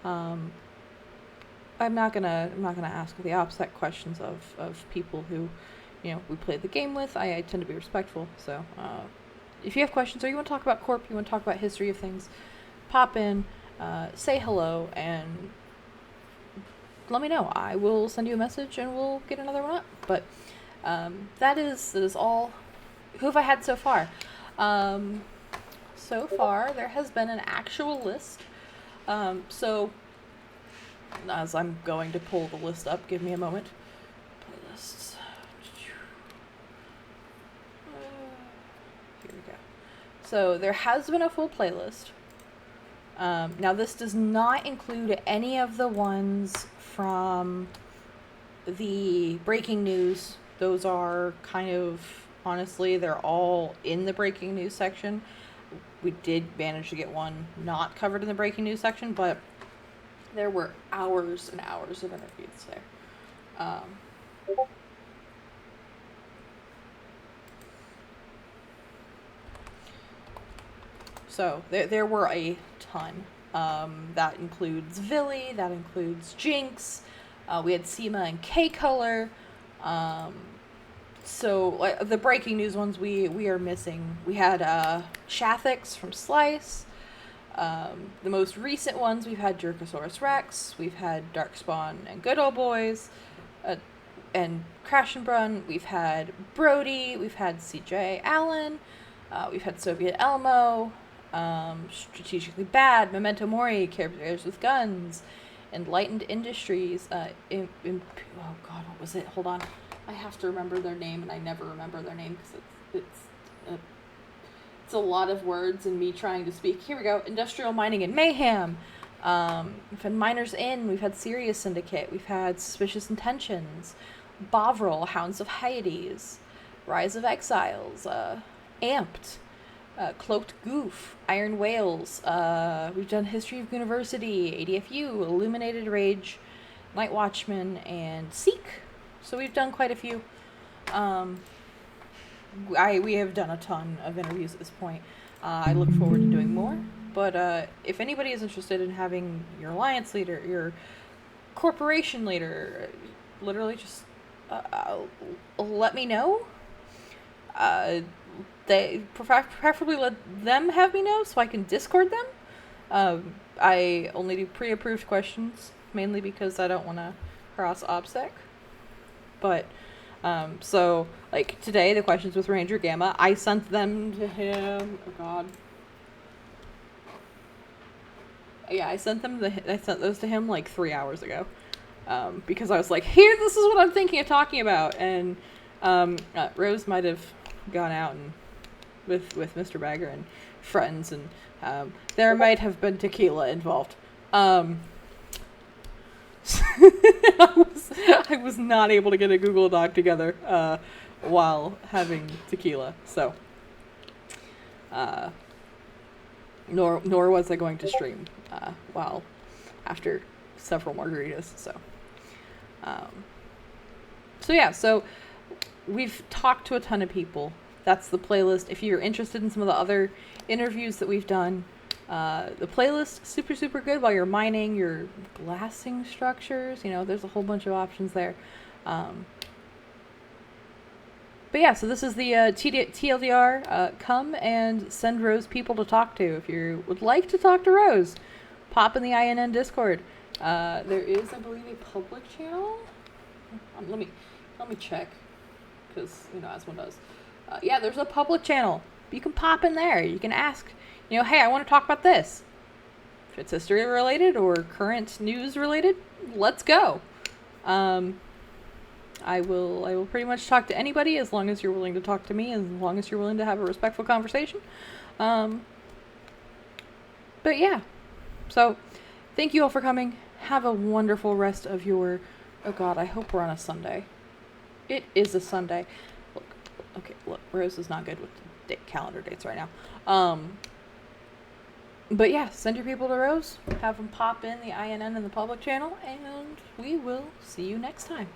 I'm not gonna ask the OPSEC questions of people who, you know, we played the game with. I tend to be respectful. So if you have questions or you want to talk about Corp, you want to talk about history of things, pop in, say hello, and let me know. I will send you a message and we'll get another one up. But that is all. Who have I had so far? So far, there has been an actual list. So, as I'm going to pull the list up, give me a moment. Playlists. Here we go. So, there has been a full playlist. Now, this does not include any of the ones from the breaking news. Those are kind of, honestly, they're all in the breaking news section. We did manage to get one not covered in the breaking news section, but there were hours and hours of interviews there. So there were a ton. That includes Villy, that includes Jinx. We had Seema and K-Color. So the breaking news ones we are missing. We had Shathix from Slice. The most recent ones, we've had Jerkosaurus Rex. We've had Darkspawn and Good Old Boys. And Crash and Brun. We've had Brody. We've had CJ Allen. We've had Soviet Elmo. Strategically Bad, Memento Mori, Characters with Guns, Enlightened Industries, oh god, what was it? Hold on. I have to remember their name, and I never remember their name because it's a lot of words and me trying to speak. Here we go. Industrial Mining and Mayhem. We've had Miners Inn. We've had Sirius Syndicate. We've had Suspicious Intentions, Bovril, Hounds of Hades, Rise of Exiles, Amped, Cloaked Goof, Iron Whales. We've done History of University, ADFU, Illuminated Rage, Night Watchman, and Seek. So we've done quite a few. we have done a ton of interviews at this point. I look forward to doing more. But if anybody is interested in having your alliance leader, your corporation leader, literally just let me know. They preferably let them have me know so I can Discord them. I only do pre-approved questions, mainly because I don't want to harass OBSEC. But, so, like, today, the questions with Ranger Gamma, I sent them to him, oh god. Yeah, I sent those to him, like, 3 hours ago. Because I was like, here, this is what I'm thinking of talking about, and, Rose might have gone out and with Mr. Bagger and friends, and there might have been tequila involved. I was not able to get a Google Doc together while having tequila, so nor was I going to stream while after several margaritas. So yeah, so we've talked to a ton of people. That's the playlist. If you're interested in some of the other interviews that we've done, the playlist, super good while you're mining, you're blasting structures. You know, there's a whole bunch of options there. But yeah, so this is the TLDR. Come and send Rose people to talk to. If you would like to talk to Rose, pop in the INN Discord. There is, I believe, a public channel. Let me check, because, you know, as one does. Yeah, there's a public channel. You can pop in there. You can ask, you know, hey, I want to talk about this. If it's history related or current news related, let's go. I will pretty much talk to anybody as long as you're willing to talk to me, as long as you're willing to have a respectful conversation. But yeah. So, thank you all for coming. Have a wonderful rest of your... Oh god, I hope we're on a Sunday. It is a Sunday. Look, Rose is not good with calendar dates right now. But yeah, send your people to Rose. Have them pop in the INN and the public channel, and we will see you next time.